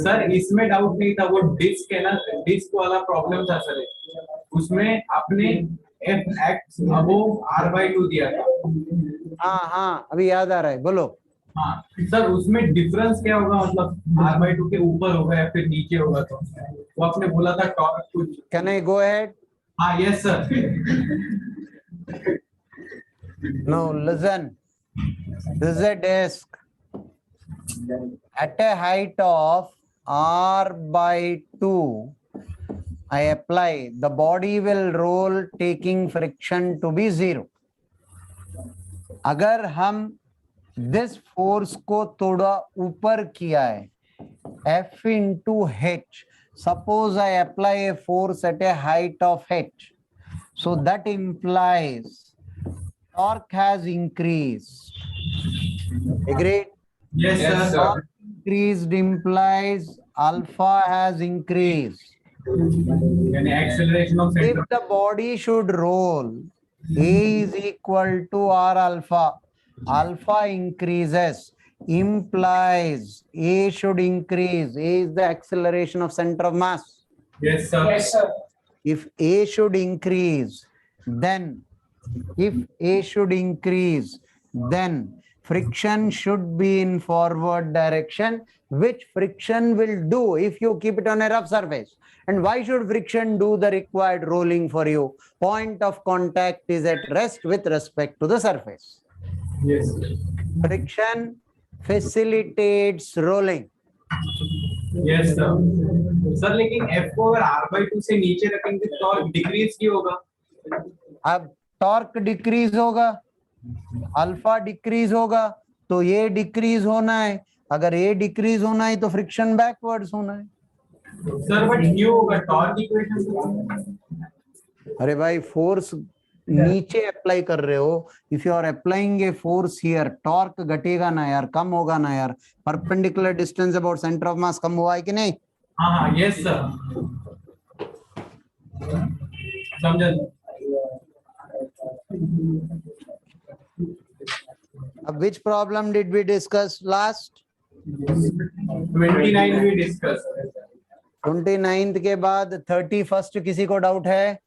Sir इसमें doubt नहीं था, वो disc है ना, disc वाला problem था sir, उसमें आपने F(x) above R/2 दिया था। हाँ हाँ, अभी याद आ रहा है, बोलो। हाँ सर, उसमें डिफरेंस क्या होगा, मतलब R/2 के ऊपर होगा या फिर नीचे होगा, तो वो आपने बोला था टॉर्क कुछ। Can I go ahead? हाँ yes sir. Now listen. This is a disc. At a height of R/2, I apply, the body will roll taking friction to be 0. अगर हम this force को थोड़ा ऊपर किया है, F into H, suppose I apply a force at a height of H, so that implies torque has increased. Agreed? Yes, sir. Torque increased implies alpha has increased. यानी acceleration of If center. the body should roll, A is equal to R alpha. Alpha increases, implies A should increase. A is the acceleration of center of mass. Yes, sir. Yes, sir. If A should increase, then friction should be in forward direction, which friction will do if you keep it on a rough surface. And why should friction do the required rolling for you? Point of contact is at rest with respect to the surface. Yes. Friction facilitates rolling. Yes, sir. Sir लेकिन F को अगर R/2 से नीचे रखेंगे तो torque decrease क्यों होगा? अब टॉर्क डिक्रीज होगा, अल्फा डिक्रीज होगा, तो ये डिक्रीज होना है। अगर ये डिक्रीज होना है तो फ्रिक्शन बैकवर्ड्स होना है। सर बट क्यों होगा टॉर्क इक्वेशन? अरे भाई, फोर्स नीचे अप्लाई कर रहे हो, if you are applying a force here, torque घटेगा ना यार, कम होगा ना यार। Perpendicular distance about centre of mass कम हुआ है कि नहीं? हाँ यस सर, समझा। अब which problem did we discuss last? 29 we discuss. 29th के बाद 31st किसी को डाउट है?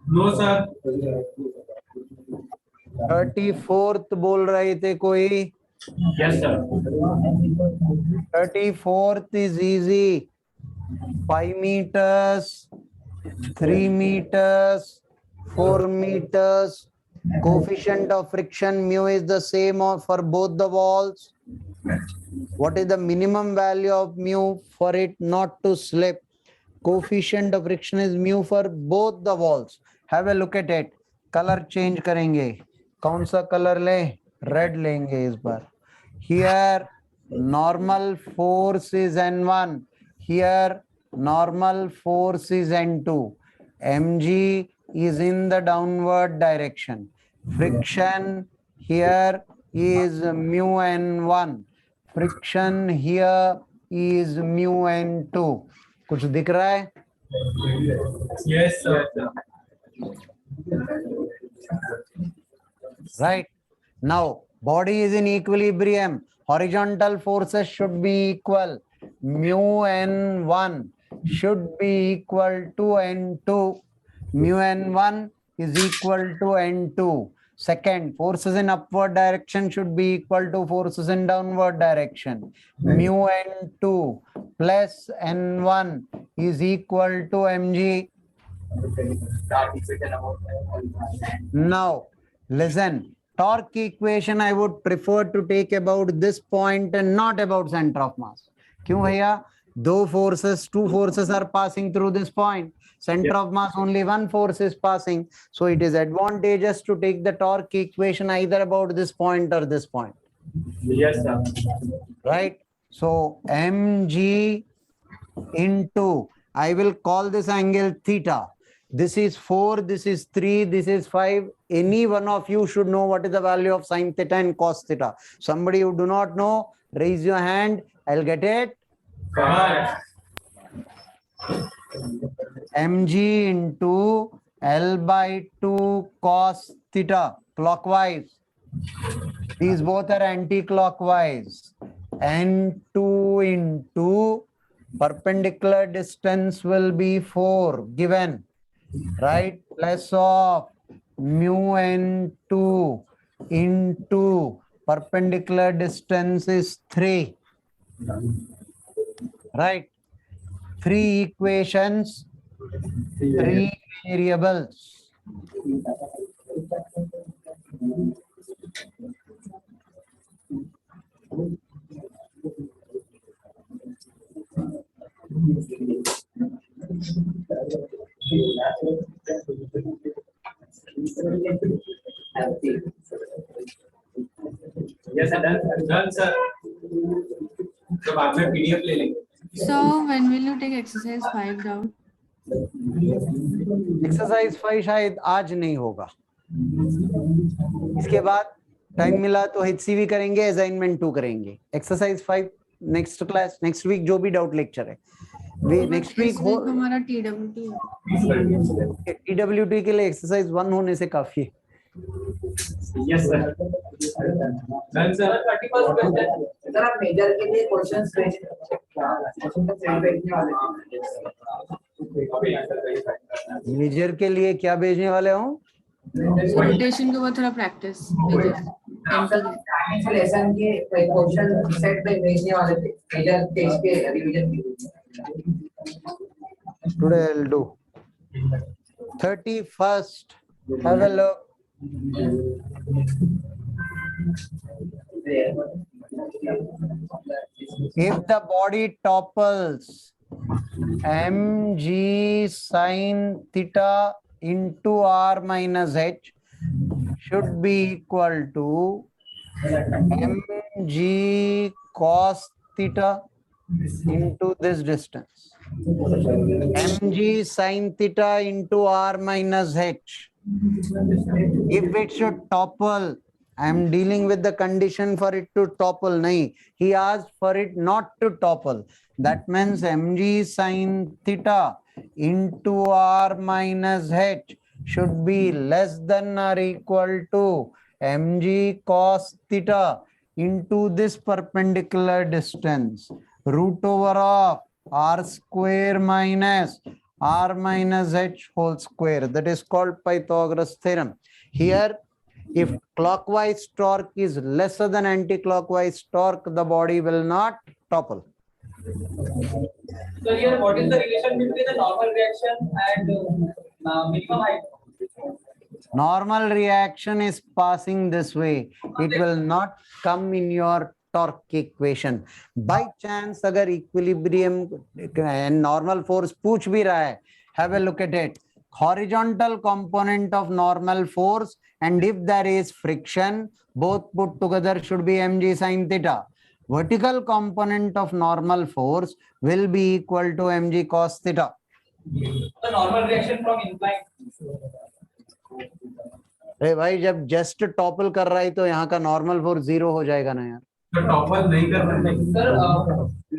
No sir. 34th बोल रहे थे कोई? Yes sir. 34th is easy. 5 meters, 3 meters, 4 meters. Coefficient of friction mu is the same for both the walls. What is the minimum value of mu for it not to slip? Coefficient of friction is mu for both the walls. Have a look at it. Color change करेंगे. कौन सा color ले? Red लेंगे इस बार. Here normal force is N1. Here normal force is N2. Mg is in the downward direction. Friction here is mu N1. Friction here is mu N2. कुछ दिख रहा है? Yes sir. Right. Now body is in equilibrium. Horizontal forces should be equal. Mu N1 should be equal to N2. Mu N1 is equal to N2. Second, forces in upward direction should be equal to forces in downward direction. Mu N2 plus N1 is equal to Mg. Now, listen. Torque equation I would prefer to take about this point and not about center of mass. क्यों भैया? Two forces are passing through this point. center of mass only one force is passing, so it is advantageous to take the torque equation either about this point or this point. Yes, sir. Right? So mg into, I will call this angle theta. This is 4, this is 3, this is 5. Any one of you should know what is the value of sine theta and cos theta. Somebody who do not know, raise your hand. I'll get it. mg into L by 2 cos theta clockwise. These both are anti-clockwise. N2 into perpendicular distance will be 4 given, right? Plus of mu N2 into perpendicular distance is 3, right? 3 equations, 3 variables. Yes, sir. Done, sir. तो बाद में PDF ले लेंगे. So when will you take exercise 5 down? Exercise 5 शायद आज नहीं होगा. इसके बाद टाइम मिला तो HCV करेंगे, असाइनमेंट 2 करेंगे. Exercise 5 next class, next week जो भी डाउट लेक्चर है नेक्स्ट वीक हो. हमारा TWT के लिए एक्सरसाइज 1 होने से काफी है. Yes, sir. Done, sir. 31st question. Sir आप मेजर के लिए क्वेश्चंस भेजने वाले हैं. मेजर के लिए क्या भेजने वाले हो? रोटेशन के बाद थोड़ा प्रैक्टिस लेसन के क्वेश्चन सेट पे भेजने वाले थे मेजर टेस्ट के रिवीजन के लिए. Today I'll do 31st. Have a look. If the body topples, mg sin theta into r minus h should be equal to mg cos theta into this distance. mg sin theta into r minus h. If it should topple, I am dealing with the condition for it to topple. Nahi, he asked for it not to topple. That means mg sin theta into r minus h should be less than or equal to mg cos theta into this perpendicular distance, root over of r square minus r minus h whole square. That is called Pythagoras theorem. Here, if clockwise torque is lesser than anti-clockwise torque, the body will not topple. So here, what is the relation between the normal reaction and minimum height? Normal reaction is passing this way. It will not come in your torque equation. By chance, अगर equilibrium and normal force पूछ भी रहा है, have a look at it. Horizontal component of normal force, and if there is friction, both put together should be mg sin theta. Vertical component of normal force will be equal to mg cos theta. The normal reaction from inclined. अरे भाई, जब just topple कर रहा है तो यहाँ का normal force 0 हो जाएगा ना यार. तो टॉपल नहीं कर रहे सर.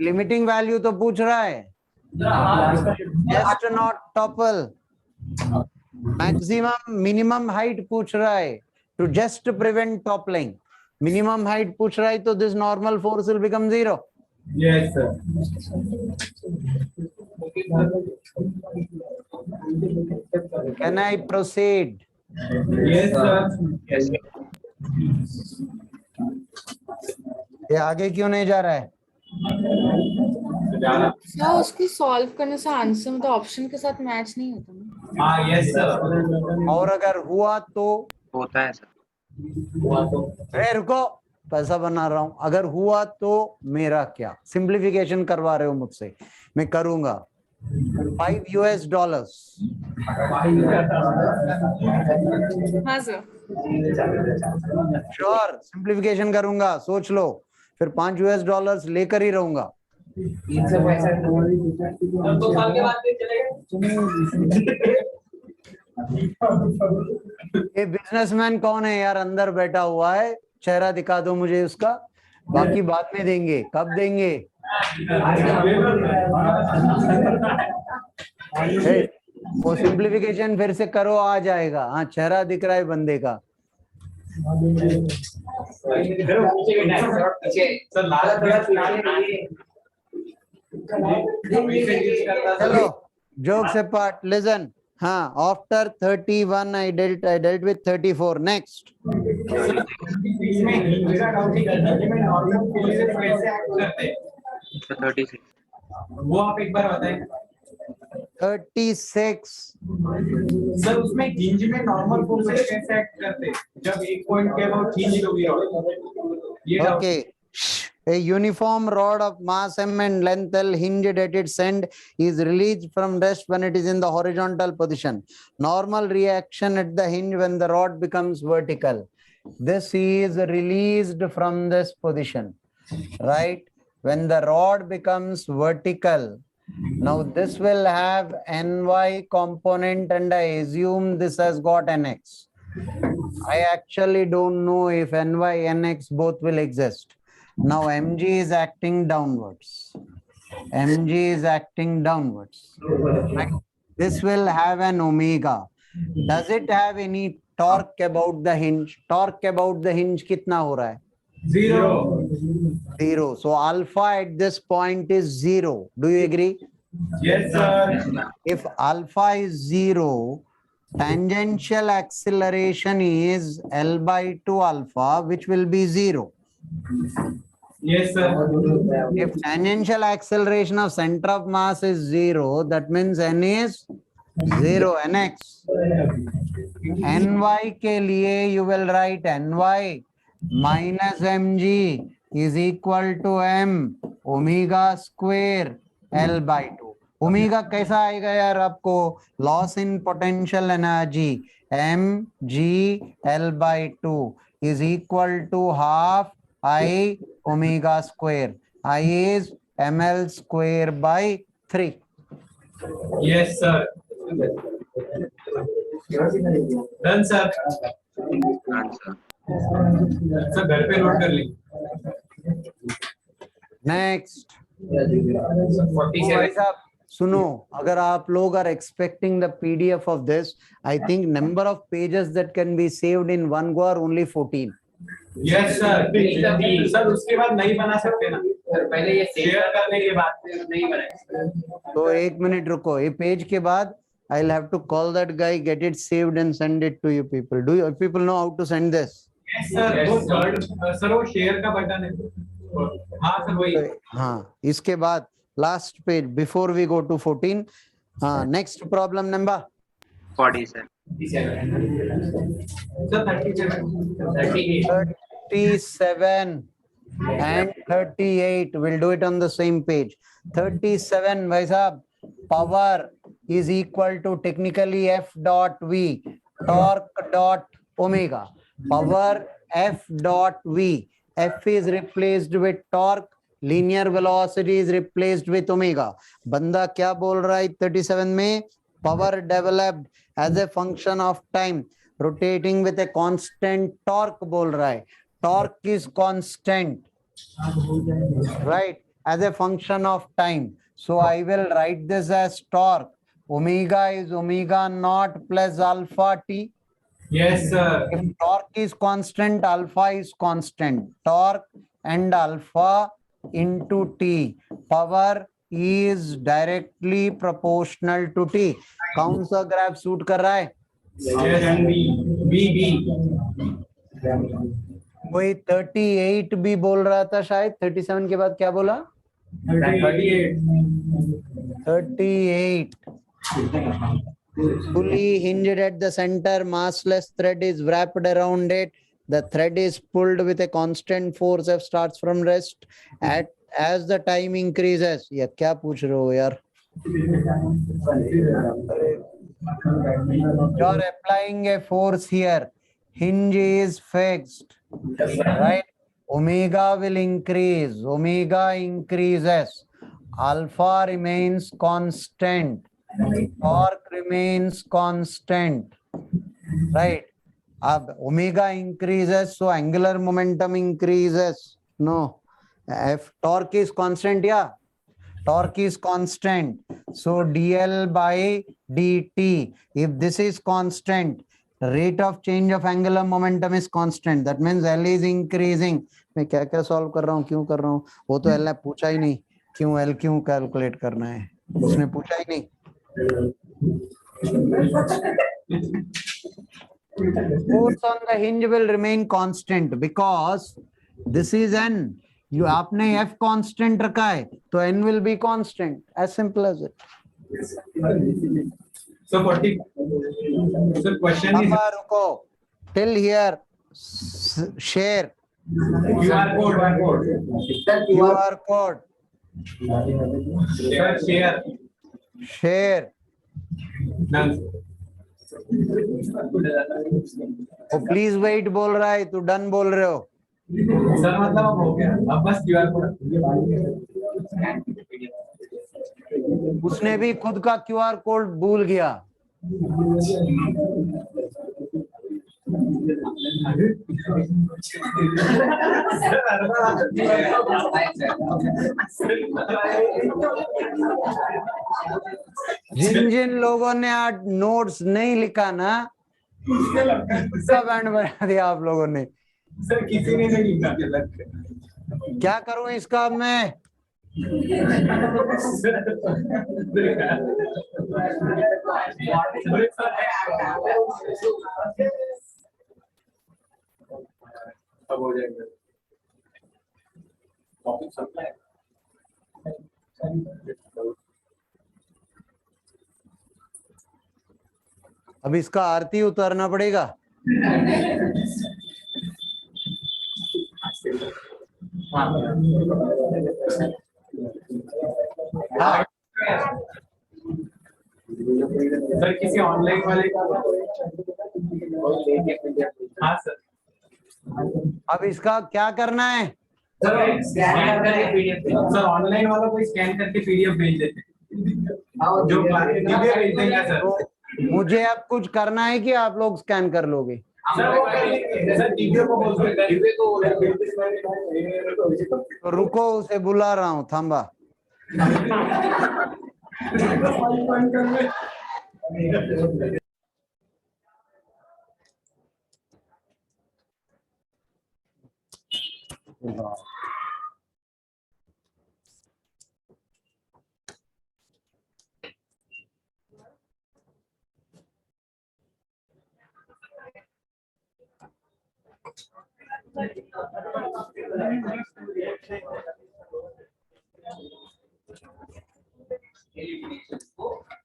लिमिटिंग वैल्यू तो पूछ रहा है. Just not topple. Maximum minimum height पूछ रहा है. To just prevent toppling, minimum height पूछ रहा है तो this normal force will become 0. Yes, sir. Can I proceed? Yes, sir. Yes. ये आगे क्यों नहीं जा रहा है? क्या उसकी सॉल्व करने से आंसर मतलब ऑप्शन के साथ मैच नहीं होता ना? हाँ, yes, sir. और अगर हुआ तो होता है सर. अरे रुको, पैसा बना रहा हूं. अगर हुआ तो मेरा क्या? सिंप्लीफिकेशन करवा रहे हो मुझसे, मैं करूंगा. $5 हाँ सर। श्योर सिंप्लीफिकेशन करूंगा, सोच लो, फिर $5 लेकर ही रहूंगा। 365 2 साल के बाद फिर चलेगा। ये बिजनेसमैन कौन है यार, अंदर बैठा हुआ है, चेहरा दिखा दो मुझे उसका, बाकी बाद में देंगे। कब देंगे? हे, वो सिंप्लीफिकेशन फिर से करो, आ जाएगा। हाँ, चेहरा दिख रहा है बंदे का। सर लास्ट चलो, jokes apart, listen. हाँ, after 31 I dealt with 34. Next. इसमें हिंज का डाउट है कि हिंज में नॉर्मल फोर्सेस कैसे एक्ट करते हैं, 36 वो आप एक बार बताएं। 36. सर उसमें हिंज में नॉर्मल फोर्सेस कैसे एक्ट करते हैं जब एक पॉइंट के अबाउट हिंज हो गया, ये doubt. Okay. A uniform rod of mass m and length L hinged at its end is released from rest when it is in the horizontal position. Normal reaction at the hinge when the rod becomes vertical. This is released from this position, right? When the rod becomes vertical, now this will have ny component and I assume this has got nx. I actually don't know if ny, nx both will exist. Now mg is acting downwards. Mg is acting downwards. Right? This will have an omega. Does it have any torque about the hinge? Torque about the hinge कितना हो रहा है? 0. 0. So alpha at this point is 0. Do you agree? Yes sir. If alpha is 0, tangential acceleration is L by 2 alpha, which will be 0. Yes sir. If tangential acceleration of center of mass is 0, that means n is 0, nx. ny के लिए you will write ny minus mg is equal to m omega square L by 2. Omega कैसा आएगा यार आपको? Loss in potential energy mg L by 2 is equal to half I omega square. I is ml square by 3. Yes sir. Done sir. Answer. Sir घर पे note कर ली। Next. 47. सुनो, अगर आप लोग are expecting the PDF of this, I think number of pages that can be saved in one go are only 14. Yes sir. Sir उसके बाद नहीं बना सकते ना, पहले ये शेयर करने के बाद फिर नहीं बनाएंगे। तो एक मिनट रुको, ये पेज के बाद I'll have to call that guy, get it saved and send it to you people. Do you people know how to send this? Yes sir. वो थर्ड सर वो शेयर का बटन है। हाँ sir वही। हाँ, इसके बाद last page before we go to 14. Next problem number 47 sir 37 37 and 38. We'll do it on the same page. 37, भाई साहब, power is equal to technically F dot V, torque dot omega. Power F dot V. F is replaced with torque. Linear velocity is replaced with omega. बंदा क्या बोल रहा है 37 में? Power developed as a function of time, rotating with a constant torque बोल रहा है. Torque is constant, right, as a function of time. So I will write this as torque. Omega is omega naught plus alpha t. Yes sir. If torque is constant, alpha is constant. Torque and alpha into t. Power is directly proportional to t. कौन सा graph suit कर रहा है? Yes B. कोई 38 भी बोल रहा था शायद। 37 के बाद क्या बोला? 38. Fully hinged at the center, massless thread is wrapped around it. The thread is pulled with a constant force. F starts from rest as the time increases. ये क्या पूछ रहे हो यार? You're applying a force here. Hinge is fixed, right? Omega will increase. Omega increases. Alpha remains constant. Torque remains constant, right? Omega increases, so angular momentum increases. No, F torque is constant, yeah. Torque is constant, so dl by dt. If this is constant, rate of change of angular momentum is constant. That means L is increasing. मैं क्या क्या solve कर रहा हूँ, क्यों कर रहा हूँ, वो तो L ने पूछा ही नहीं, क्यों L क्यों कैलकुलेट करना है, उसने पूछा ही नहीं. Force on the hinge will remain constant because this is n. You आपने f constant रखा है, तो n will be constant. As simple as it. So 40. So question is Abba रुको. Till here. Share. QR code. QR code. Share. Share. Done. वो please wait बोल रहा है, तू डन बोल रहे हो. सर मतलब अब हो गया, अब बस QR कोड. उसने भी खुद का QR कोड भूल गया. जिन जिन लोगों ने आज नोट्स नहीं लिखा ना, सब बैंड बना दिया आप लोगों ने. सर किसी ने नहीं लिखा. क्या करूं इसका अब मैं? अब हो जाएगा. अब इसका आरती उतारना पड़ेगा. हाँ. सर किसी ऑनलाइन वाले का. हाँ सर. अब इसका क्या करना है? सर स्कैन करके पीडीएफ. सर ऑनलाइन वाला को स्कैन करके पीडीएफ भेज देते. जो पीडीएफ भेज देंगे सर. मुझे अब कुछ करना है कि आप लोग स्कैन कर लोगे? सर वो सर वीडियो को बोल दो. तो रुको, उसे बुला रहा हूँ, थांबा.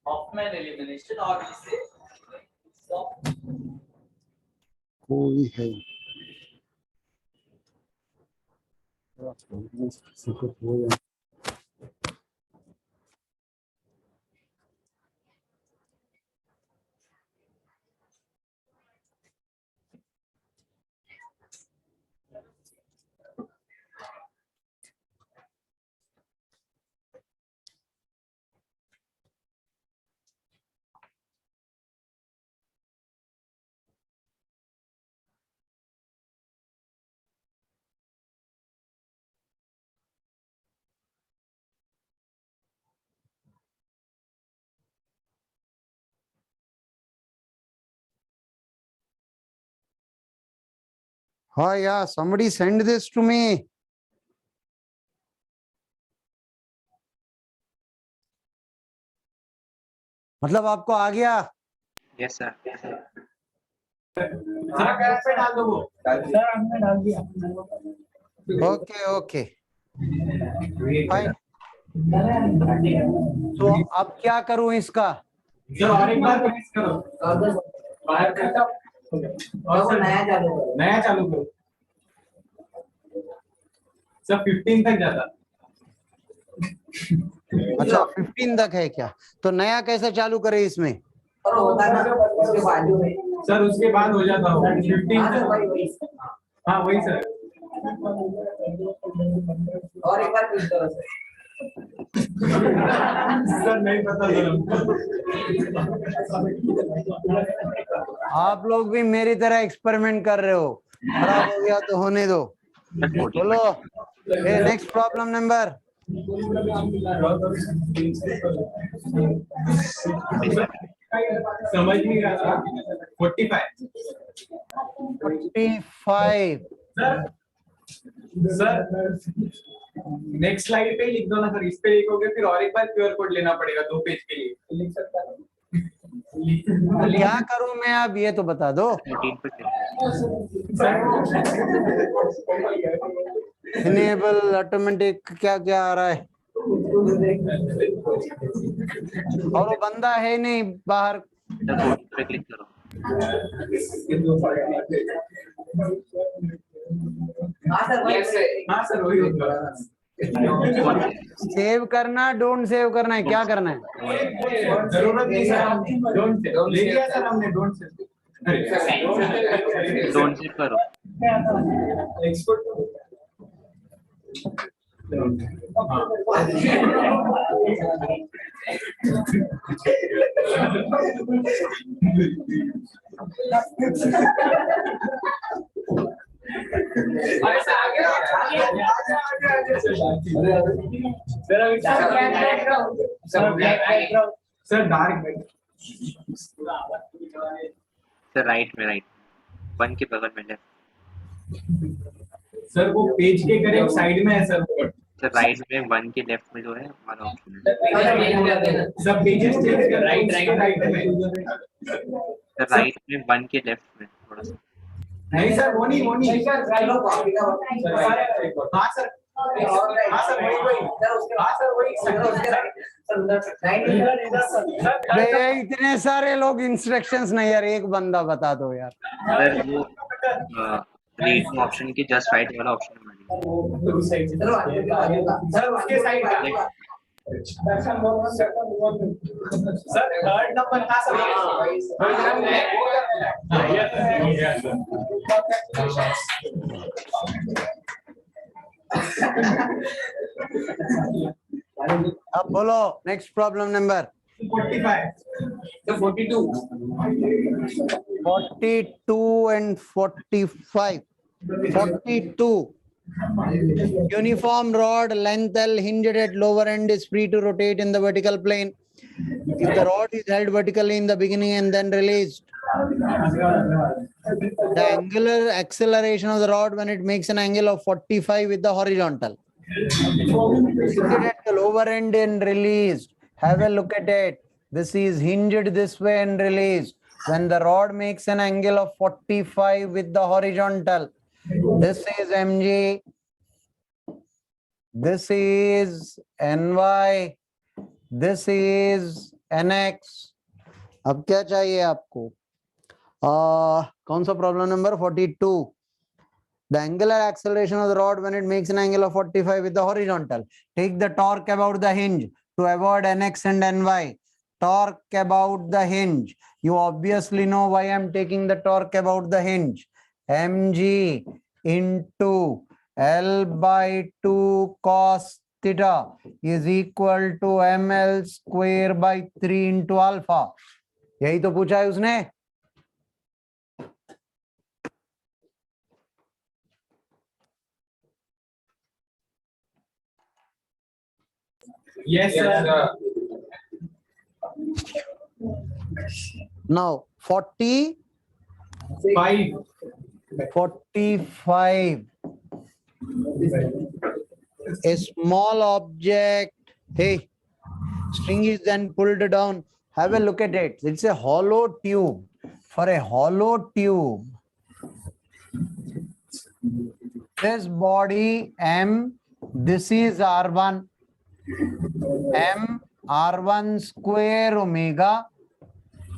Hoffman elimination or we say कोई है. हाँ यार, somebody send this to me. मतलब आपको आ गया? Yes sir. सर कैप पे डाल दो वो. सर हमने डाल दिया. Okay okay fine. तो अब क्या करूं इसका? सर और एक बार फिनिश करो. बाहर करता. और सर नया चालू करो. सर 15 तक जाता. अच्छा 15 तक है क्या? तो नया कैसे चालू करे इसमें? और होता ना उसके बाद सर उसके बाद हो जाता हो 15 हाँ सर वही हाँ वही सर और एक बार पूछ करो सर सर नहीं पता सर आप लोग भी मेरी तरह एक्सपेरिमेंट कर रहे हो, खराब हो गया तो होने दो। बोलो नेक्स्ट प्रॉब्लम नंबर। समझ नहीं रहा 45 45। सर नेक्स्ट स्लाइड पे ही लिख दो ना सर, इस पे लिखोगे फिर और एक बार क्यूआर कोड लेना पड़ेगा 2 पेज के लिए। लिख सकता हूँ क्या करूं मैं अब ये तो बता दो। 14 पे click। इनेबल ऑटोमेटिक क्या क्या आ रहा है, और वो बंदा है नहीं बाहर। सर 14 पे क्लिक करो। हाँ सर वही होगा। सेव करना, डोंट सेव करना है, क्या करना है? जरूरत नहीं सर, डोंट ले लिया सर हमने, डोंट से डोंट सेव करो। Export sir dark sir right में, राइट 1 के बगल में लेफ्ट। सर वो पेज के करेक्ट साइड में है सर। सर राइट में 1 के लेफ्ट में जो है हमारा ऑप्शन है। सब पेजेस चेंज कर राइट में। सर राइट में 1 के लेफ्ट में थोड़ा सा। नहीं सर वो नहीं चलो कॉपी का हाँ सर हाँ सर वही हाँ सर वही अरे इतने सारे लोग इंस्ट्रक्शंस नहीं यार, एक बंदा बता दो यार। सर वो रीड ऑप्शन के जस्ट राइट वाला ऑप्शन है सर उसके साइड का सर थर्ड नंबर था सर अब बोलो next problem number 45 42 and 45। 42 uniform rod length L hinged at lower end is free to rotate in the vertical plane if the rod is held vertically in the beginning and then released. The angular acceleration of the rod when it makes an angle of 45 with the horizontal. Hinged at the lower end and released. Have a look at it. This is hinged this way and released. When the rod makes an angle of 45 with the horizontal, this is mg, this is ny, this is nx. अब क्या चाहिए आपको? कौन सा problem number 42? The angular acceleration of the rod when it makes an angle of 45 with the horizontal. Take the torque about the hinge to avoid nx and ny. Torque about the hinge. You obviously know why I'm taking the torque about the hinge. mg into L by 2 cos theta is equal to ml square by 3 into alpha. यही तो पूछा है उसने। Yes sir. Now 45. A small object, hey, string is then pulled down. Have a look at it. It's a hollow tube. For a hollow tube, this body M, this is R1. M R1 square omega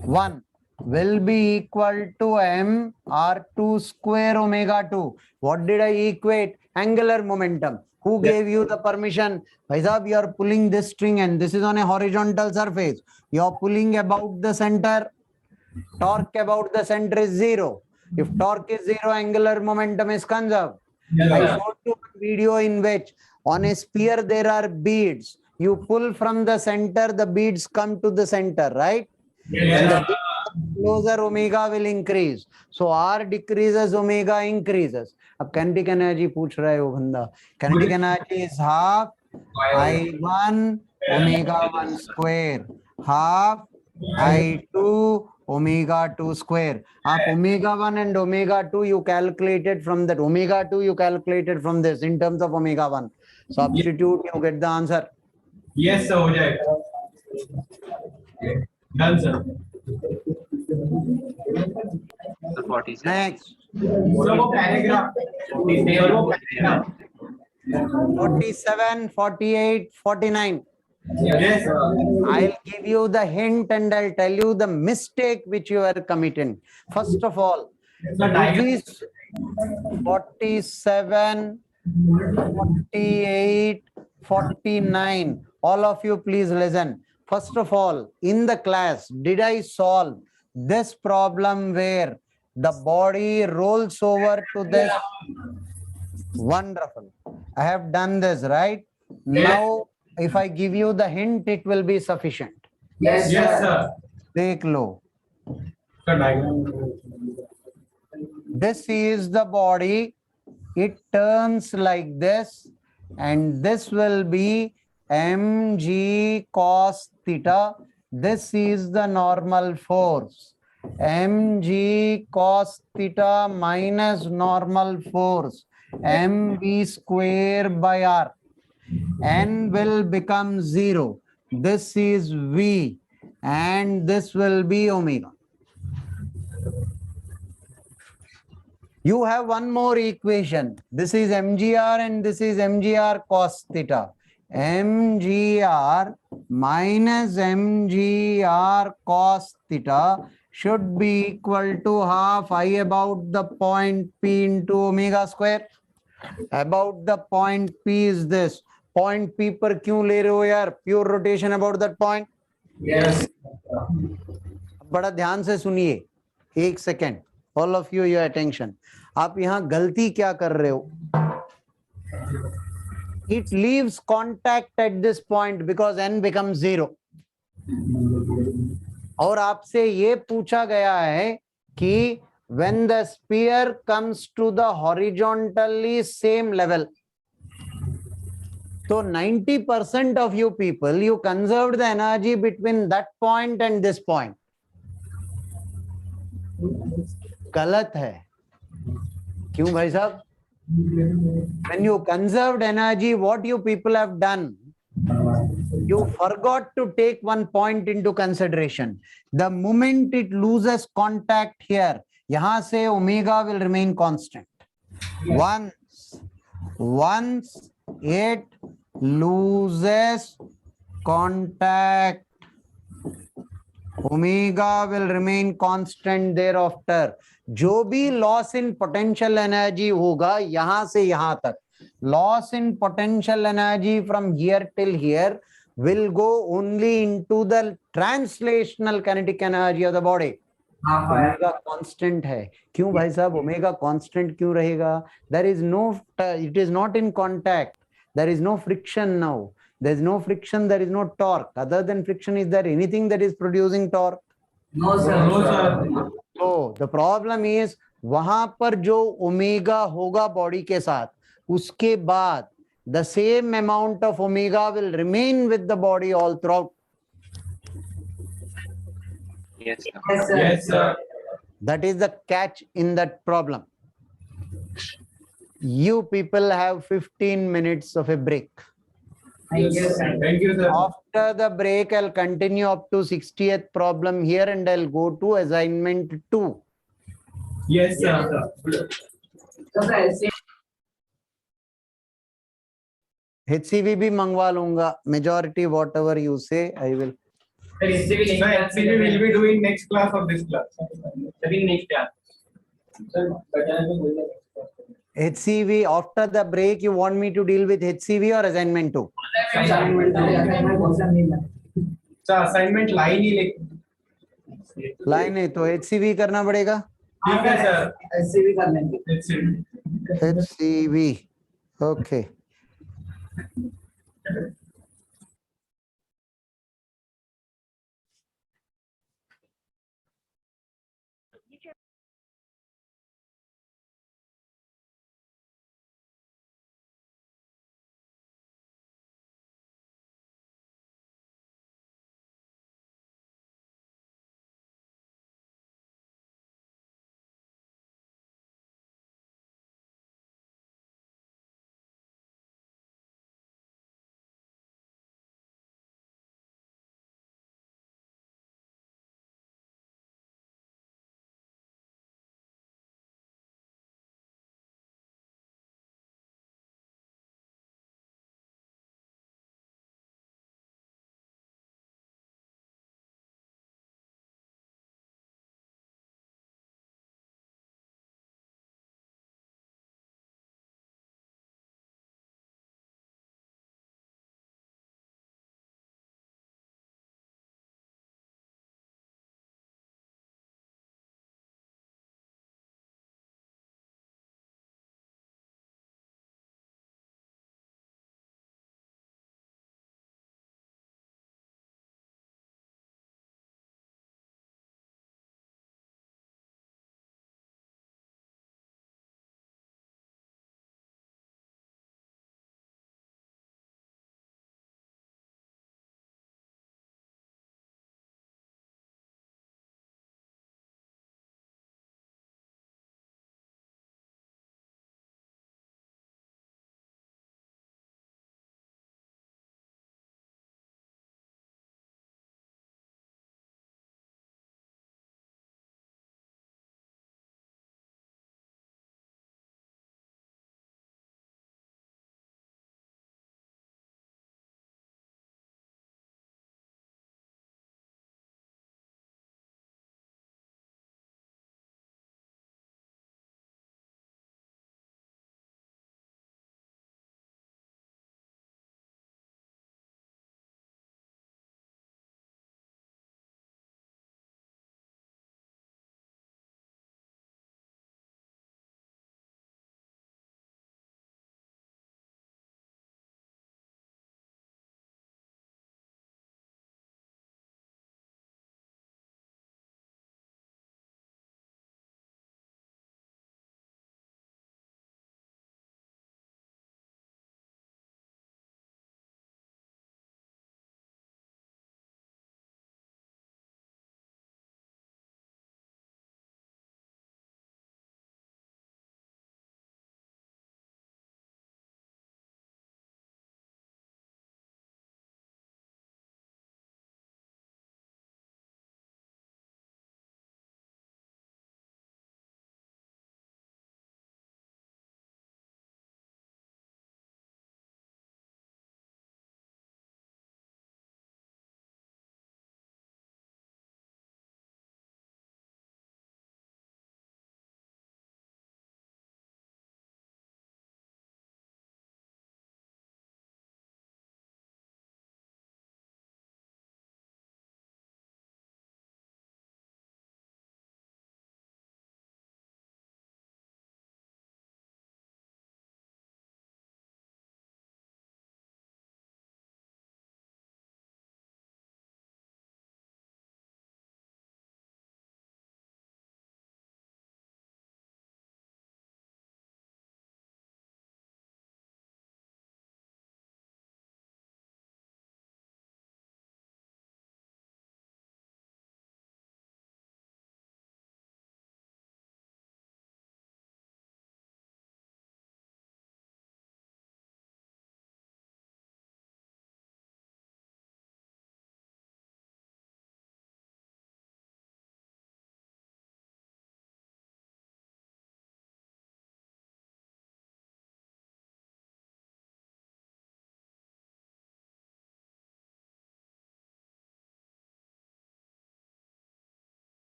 1. will be equal to m r2 square omega 2. What did I equate? Angular momentum. Who gave you the permission? Bhai sahab, you are pulling this string and this is on a horizontal surface. You are pulling about the center. Torque about the center is 0. If torque is 0, angular momentum is conserved. I showed you a video in which on a sphere there are beads. You pull from the center, the beads come to the center, right? When the beads come closer, omega will increase. So R decreases, omega increases. अब kinetic energy पूछ रहा है वो बंदा. Kinetic energy is half I1 omega 1 square, half I2 omega 2 square. Up omega 1 and omega 2 you calculated from that. Omega 2 you calculated from this in terms of omega 1. Substitute, you get the answer. Yes, sir. हो जाएगा. Done, sir. So 46. Next. Sir, वो paragraph. Sir, वो paragraph. 47, 48, 49. Yes, sir. I'll give you the hint and I'll tell you the mistake which you are committing. First of all, these 47, 48, 49. All of you, please listen. First of all, in the class, did I solve this problem where the body rolls over to this? Wonderful. I have done this, right? Now, if I give you the hint, it will be sufficient. Yes, Yes, sir. sir. Take low. Sir, diagram. This is the body. It turns like this, and this will be mg cos theta. This is the normal force. mg cos theta minus normal force, mv square by r. N will become 0. This is V, and this will be omega. You have one more equation. This is mgr and this is mgr cos theta. mgr minus mgr cos theta should be equal to half I about the point P into omega square. About the point P is this. Point P पर क्यों ले रहे हो यार? Pure rotation about that point. Yes. बड़ा ध्यान से सुनिए. एक second. All of you, your attention. आप यहाँ गलती क्या कर रहे हो? It leaves contact at this point because n becomes 0. और आपसे ये पूछा गया है कि when the sphere comes to the horizontally same level. So 90% of you people, you conserved the energy between that point and this point. गलत है. क्यों भाई साहब? When you conserved energy, what you people have done? You forgot to take one point into consideration. The moment it loses contact here, यहाँ से omega will remain constant. Once it loses contact, omega will remain constant thereafter. जो भी loss in potential energy होगा यहाँ से यहाँ तक, loss in potential energy from here till here will go only into the translational kinetic energy of the body. Omega constant है. क्यों भाई साहब ओमेगा कांस्टेंट क्यों रहेगा? There is no, it is not in contact. There is no friction now. There is no friction. There is no torque. Other than friction, is there anything that is producing torque? No, sir. No, sir. So the problem is वहां पर जो omega होगा body के साथ, उसके बाद the same amount of omega will remain with the body all throughout. Yes, sir. Yes, sir. Yes, sir. That is the catch in that problem. You people have 15 minutes of a break. Thank you, sir. Thank you, sir. After the break, I'll continue up to 60th problem here and I'll go to assignment 2. Yes, sir. So, sir, HCV भी मंगवा लूंगा. Majority whatever you say, I will. So HCV will be doing next class or this class? Next class. HCV after the break, you want me to deal with HCV or assignment 2? So assignment line ही लेके line है तो HCV करना पड़ेगा. ठीक है sir SCV कर लेंगे. HCV. Okay.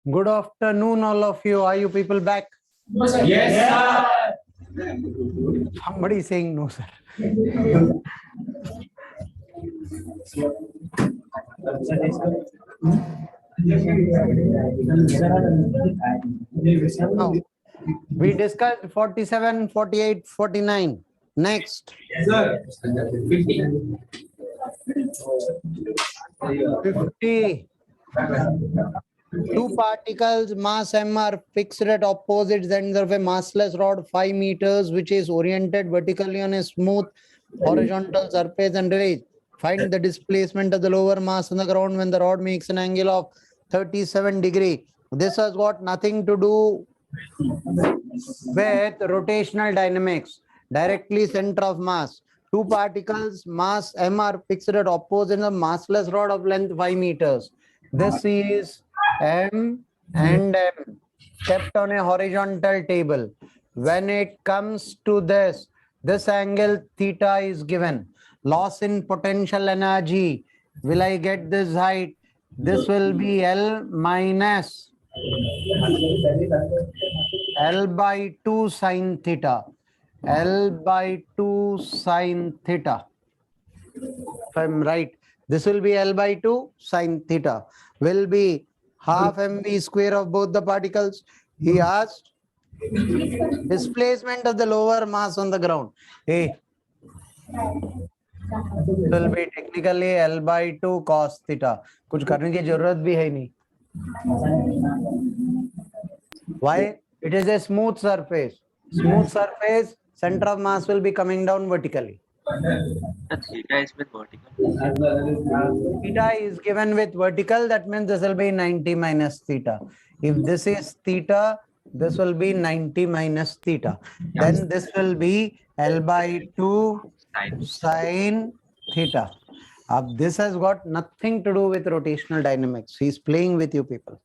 Good afternoon, all of you. Are you people back? Yes, sir. Somebody saying no, sir. Now, we discussed 47, 48, 49. Next, Yes, sir. 50. 50. Two particles, mass m are fixed at opposite ends of a massless rod 5 meters, which is oriented vertically on a smooth horizontal surface and release. Find the displacement of the lower mass on the ground when the rod makes an angle of 37 degree. This has got nothing to do with rotational dynamics. Directly center of mass. Two particles, mass m are fixed at opposite of massless rod of length 5 meters. This is m and m kept on a horizontal table. When it comes to this angle theta is given. Loss in potential energy. Will I get this height? This will be L minus L by 2 sine theta. L by 2 sine theta. If I'm right, this will be L by 2 sine theta. Will be half mv square of both the particles. He asked displacement of the lower mass on the ground. Hey, will be technically L by 2 cos theta. कुछ करने की जरूरत भी है नहीं. Why? It is a smooth surface. Smooth surface, center of mass will be coming down vertically. The theta is with vertical. Theta is given with vertical, that means this will be 90 minus theta. If this is theta, this will be 90 minus theta. Then this will be L by 2 sine theta. This has got nothing to do with rotational dynamics. He's playing with you people.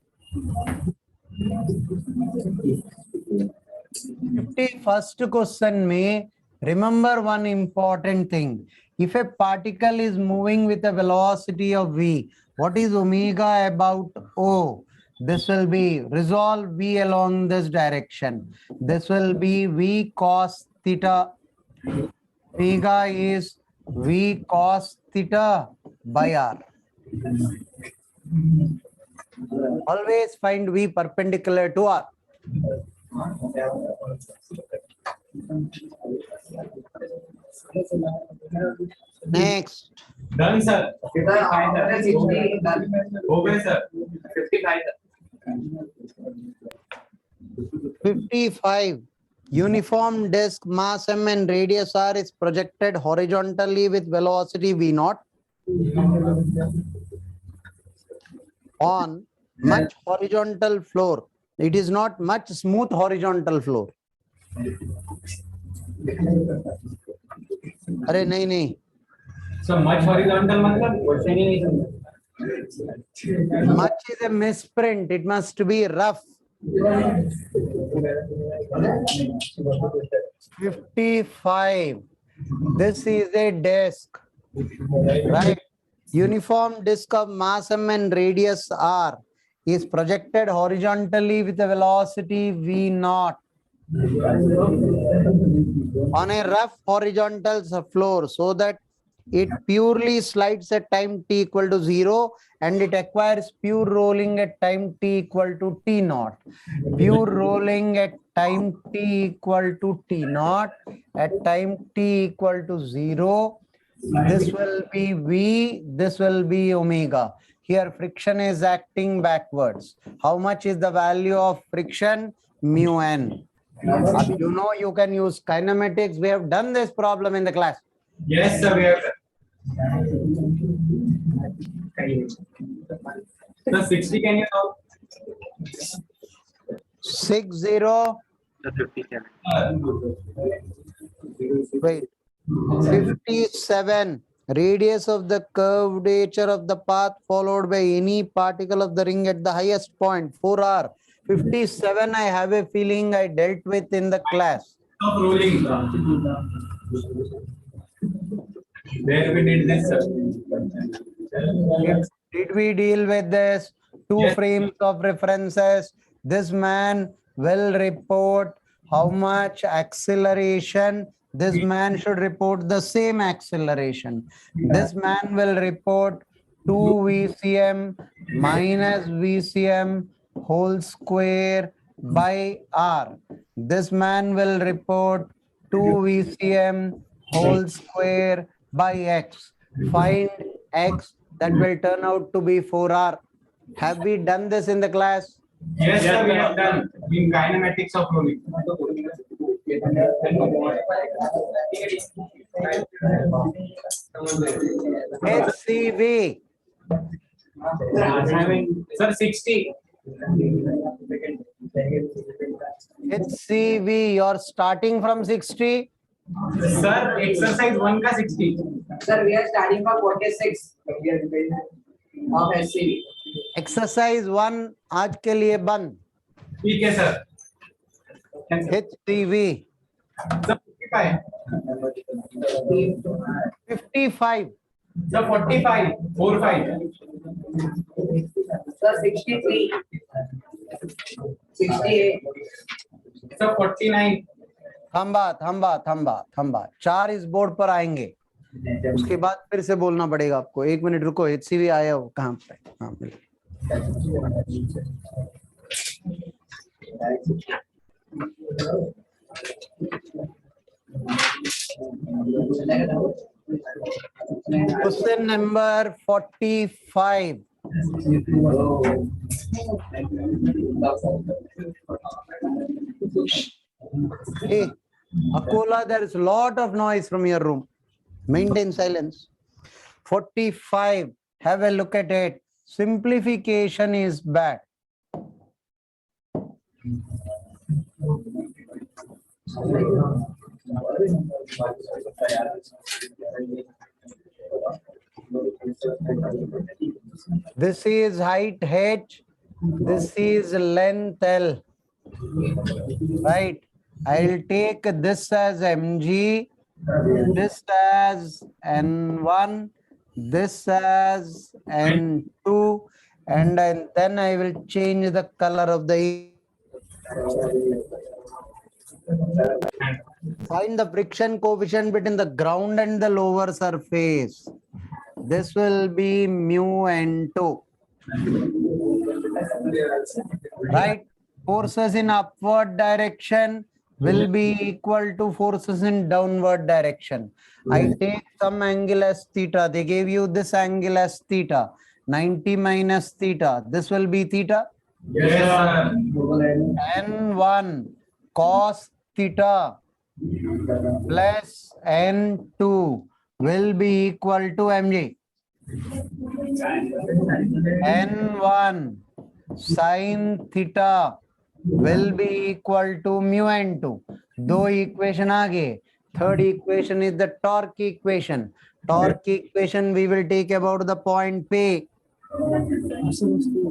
51st question may remember one important thing. If a particle is moving with a velocity of v, what is omega about O? This will be resolve v along this direction. This will be v cos theta. Omega is v cos theta by r. Always find v perpendicular to r. Next. Done, sir. 60 done. Okay, sir. 55. 55. Uniform disk mass m and radius r is projected horizontally with velocity v naught on much horizontal floor. It is not much smooth horizontal floor. अरे नहीं नहीं. So much horizontal मतलब Question ही नहीं समझा. Much is a misprint. It must be rough. 55. This is a disk, right? Uniform disk of mass m and radius r is projected horizontally with a velocity v naught on a rough horizontal floor, so that it purely slides at time t equal to 0 and it acquires pure rolling at time t equal to t naught. Pure rolling at time t equal to t naught at time t equal to 0. This will be v, this will be omega. Here friction is acting backwards. How much is the value of friction? Mu n. You know you can use kinematics. We have done this problem in the class. yes, sir. We have. So 60 can you solve? 60. The 57. Wait. 57. Radius of the curvature of the path followed by any particle of the ring at the highest point. 4r. 57. I have a feeling I dealt with in the class. Stop rolling. Where we did this, sir? Did we deal with this? two Yes. frames of references. This man will report how much acceleration. This man should report the same acceleration. This man will report 2 VCM minus VCM whole square by R. This man will report 2 VCM whole square by X. Find X, that will turn out to be 4R. Have we done this in the class? Yes, sir, we have done in kinematics of fluid. HCV. Sir, 60. HCV, you're starting from 60. Sir, exercise 1 का 60. Sir, we are starting from 46 of HCV. Exercise 1 आज के लिए बंद. ठीक है sir. HCV. Sir, 55. 55. Sir, 45. 45. Sir, 63. 68. Sir, 49. थम्बा 4 इस board पर आएंगे. उसके बाद फिर से बोलना पड़ेगा आपको. 1 मिनट रुको. HCV आया हो कहाँ पे? हाँ, मिल. Question number 45. Hey, Akola, there is a lot of noise from your room. Maintain silence. 45. Have a look at it. Simplification is bad. This is height h. This is length L. Right. I'll take this as mg, this as n1, this as n2, and then I will change the color of the. Find the friction coefficient between the ground and the lower surface. This will be mu n2. Right? Forces in upward direction will be equal to forces in downward direction. I take some angle as theta. They gave you this angle as theta. 90 minus theta. This will be theta. Yes, sir. N1 cos theta plus N2 will be equal to mg. N1 sin theta will be equal to mu n2. दो equation आ गए. Third equation is the torque equation. Torque equation we will take about the point P.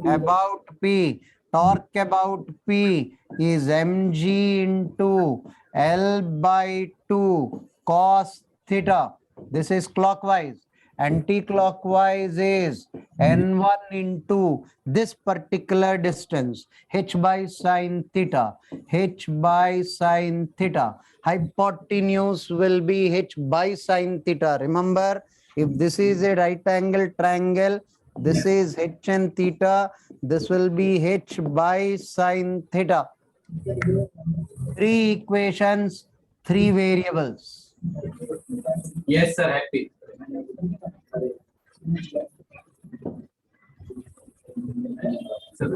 About P. Torque about P is mg into L by 2 cos theta. This is clockwise. Anti-clockwise is n1 into this particular distance, h by sine theta. H by sine theta. Hypotenuse will be h by sine theta. Remember, if this is a right angle triangle, this is h and theta. This will be h by sine theta. 3 equations, 3 variables. Yes, sir. Happy. Sir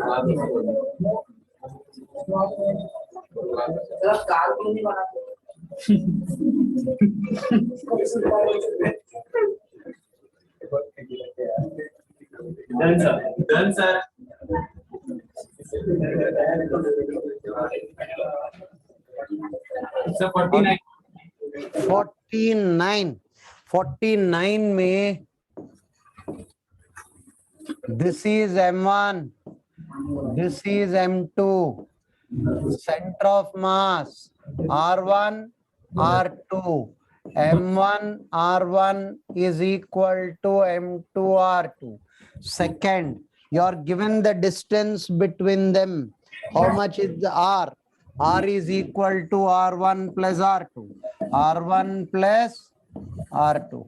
car क्यों नहीं बनाते? Done, sir. Done, sir. Sir, 49. 49. 49 में this is m1, this is m2, center of mass r1, r2, m1 r1 is equal to m2 r2. Second, You are given the distance between them. How much is the R? R is equal to R1 plus R2. R1 plus R2.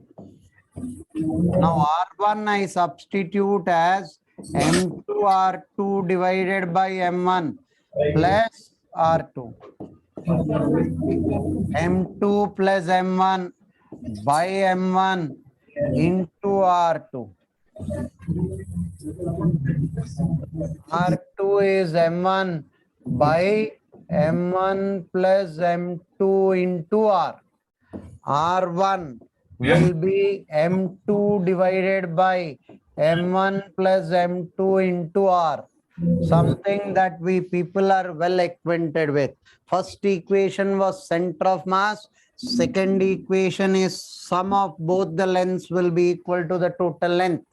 Now R1 I substitute as M2R2 divided by M1 plus R2. M2 plus M1 by M1 into R2. R2 is M1 by M1 plus M2 into R. R1 will be M2 divided by M1 plus M2 into R. Something that we people are well acquainted with. First equation was center of mass. Second equation is sum of both the lengths will be equal to the total length.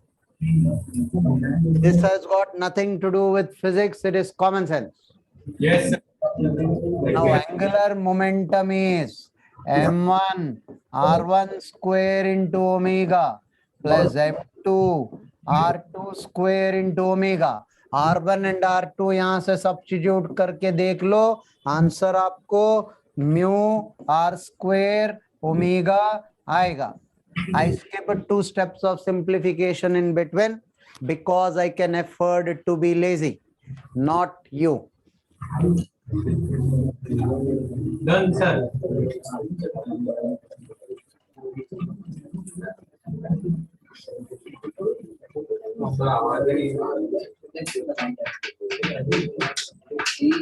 This has got nothing to do with physics. It is common sense. Yes, sir. Now angular momentum is M1 R1 square into omega plus M2 R2 square into omega. R1 and R2 यहाँ से substitute करके देख लो, answer आपको mu R square omega आएगा. I skipped 2 steps of simplification in between because I can afford to be lazy, not you. Done, sir.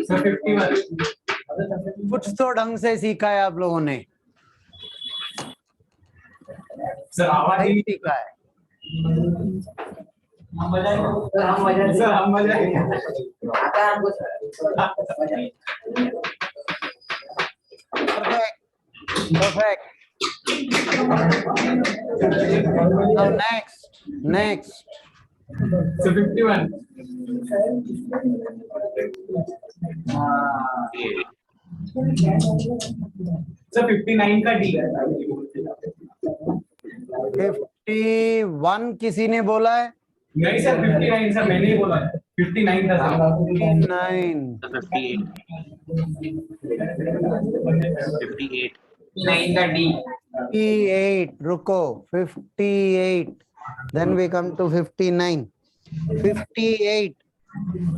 Sir, 51. कुछ तो ढंग से सीखा है आप लोगों ने. सर आवाज नहीं नहीं सीखा है. सर हम मजा आता है हमको sir. Perfect. Now next. Sir 51. Sir 59 का डी. 51 किसी ने बोला है? नहीं सर 59 सर मैंने ही बोला 59 था सर. 59. 58. 9 का डी. 58. रुको. 58. Then we come to 59. 58.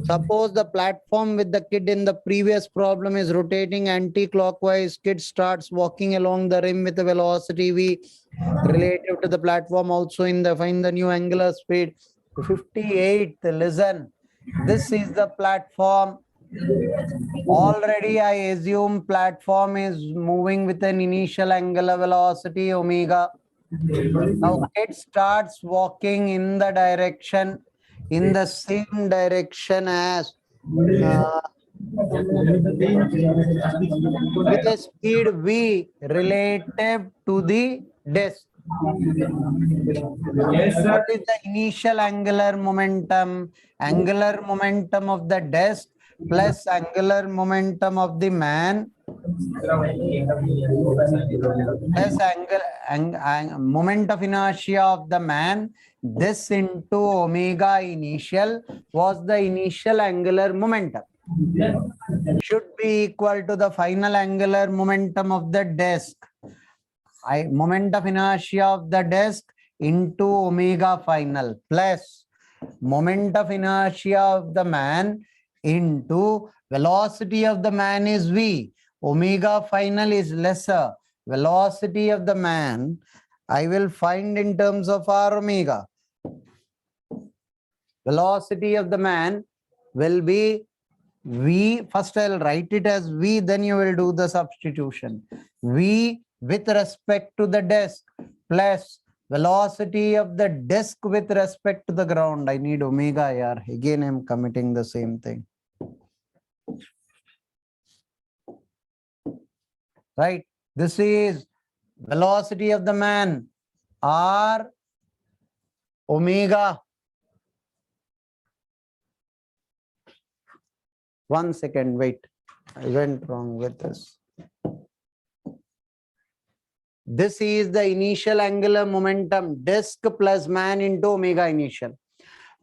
Suppose the platform with the kid in the previous problem is rotating anti-clockwise. Kid starts walking along the rim with a velocity v relative to the platform. Also find the new angular speed. 58. Listen, this is the platform. Already I assume platform is moving with an initial angular velocity omega. Now kid starts walking in the direction, in the same direction as with a speed v relative to the disk. Yes sir. What is the initial angular momentum? Angular momentum of the disk plus angular momentum of the man plus moment of inertia of the man. This into omega initial was the initial angular momentum. Should be equal to the final angular momentum of the disk. Moment of inertia of the disk into omega final plus moment of inertia of the man into velocity of the man is v. Omega final is lesser. Velocity of the man I will find in terms of r omega. Velocity of the man will be v. First I'll write it as v, then you will do the substitution. V with respect to the disk plus velocity of the disk with respect to the ground. I need omega here. Again, I'm committing the same thing. Right? This is velocity of the man, r omega. 1 second, wait. I went wrong with this. This is the initial angular momentum, disk plus man into omega initial.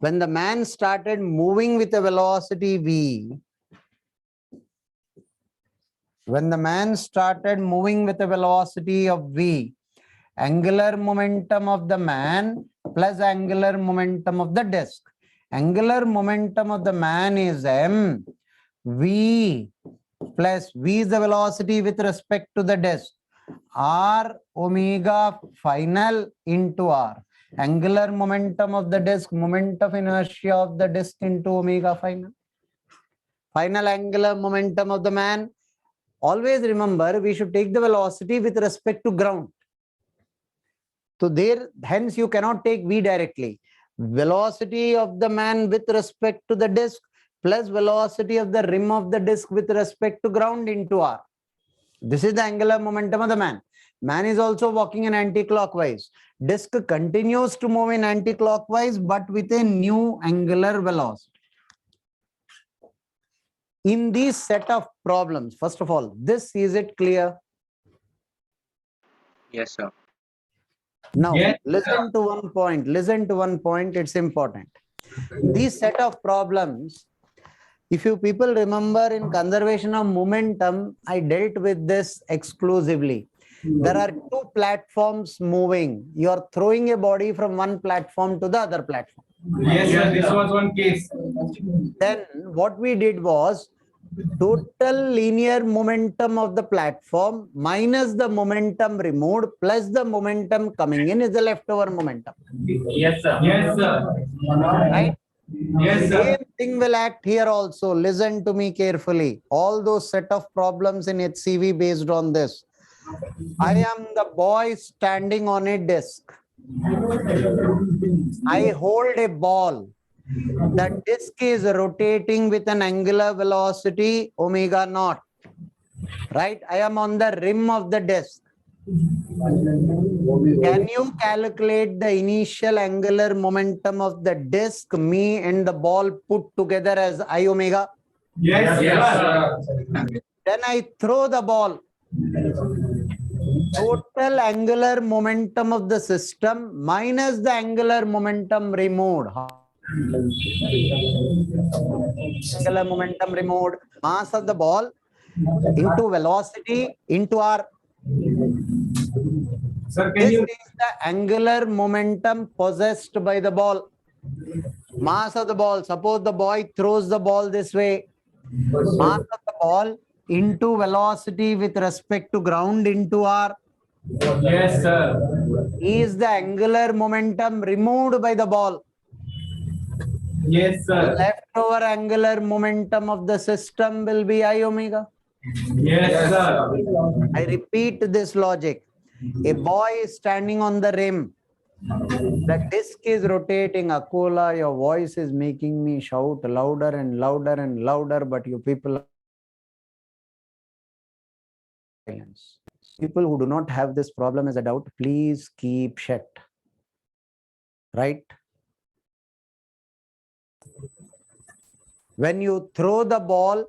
when the man started moving with a velocity v, when the man started moving with a velocity of v, angular momentum of the man plus angular momentum of the disk. Angular momentum of the man is m, v plus v is the velocity with respect to the disk, r omega final into r. Angular momentum of the disk, moment of inertia of the disk into omega final. Final angular momentum of the man. Always remember, we should take the velocity with respect to ground. So there, hence you cannot take v directly. Velocity of the man with respect to the disk plus velocity of the rim of the disk with respect to ground into r. This is the angular momentum of the man. Man is also walking in anti-clockwise. Disk continues to move in anti-clockwise, but with a new angular velocity. In these set of problems, first of all, is it clear? Yes, sir. Now, Yes, listen to one point. Listen to one point. It's important. These set of problems, if you people remember in conservation of momentum, I dealt with this exclusively. There are two platforms moving. You are throwing a body from one platform to the other platform. yes, sir. This was one case. Then what we did was total linear momentum of the platform minus the momentum removed plus the momentum coming in is the leftover momentum. Yes, sir. Yes, sir. Right? Yes, sir. Same thing will act here also. Listen to me carefully. All those set of problems in HCV based on this. I am the boy standing on a disk. I hold a ball. The disk is rotating with an angular velocity omega naught. Right? I am on the rim of the disk. Can you calculate the initial angular momentum of the disk, me and the ball put together as I omega? Yes, sir. Then I throw the ball. Total angular momentum of the system minus the angular momentum removed. Angular momentum removed, mass of the ball into velocity into r. Sir, can This you? is the angular momentum possessed by the ball. Mass of the ball. Suppose the boy throws the ball this way. Mass of the ball into velocity with respect to ground into r. Yes, sir. Is the angular momentum removed by the ball. Yes, sir. Leftover angular momentum of the system will be I omega. Yes, sir. I repeat this logic. A boy is standing on the rim. The disk is rotating. Akola, your voice is making me shout louder and louder and louder, but you people are silence. People who do not have this problem as a doubt, please keep shut. Right? When you throw the ball,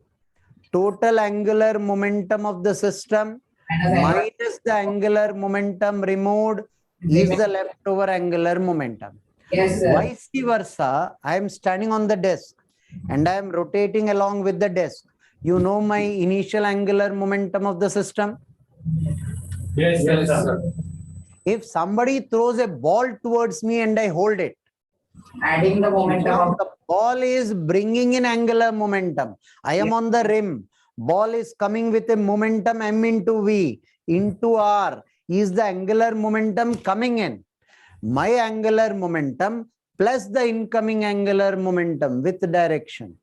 total angular momentum of the system minus the angular momentum removed is the leftover angular momentum. Yes, sir. Vice versa, I am standing on the disk and I am rotating along with the disk. You know my initial angular momentum of the system? Yes, sir. If somebody throws a ball towards me and I hold it, Adding the momentum of the ball is bringing in angular momentum. I am on the rim. Ball is coming with a momentum m into v into r. Is the angular momentum coming in? My angular momentum plus the incoming angular momentum with direction.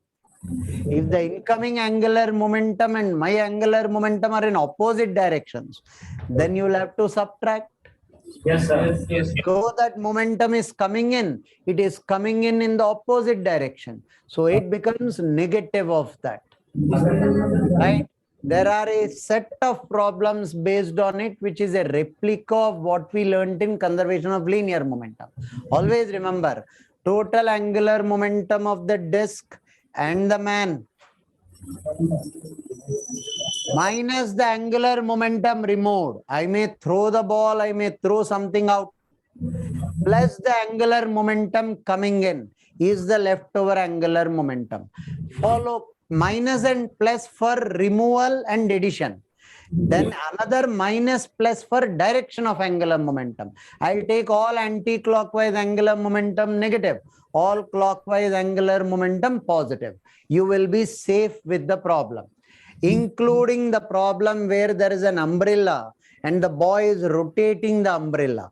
If the incoming angular momentum and my angular momentum are in opposite directions, then you will have to subtract. Yes, sir. Yes. So that momentum is coming in, it is coming in the opposite direction. So it becomes negative of that. Right? There are a set of problems based on it, which is a replica of what we learned in conservation of linear momentum. Always remember, total angular momentum of the disk and the man minus the angular momentum removed. I may throw the ball, I may throw something out, plus the angular momentum coming in is the leftover angular momentum. Follow minus and plus for removal and addition. Then another minus plus for direction of angular momentum. I'll take all anti-clockwise angular momentum negative, all clockwise angular momentum positive. You will be safe with the problem, including the problem where there is an umbrella and the boy is rotating the umbrella.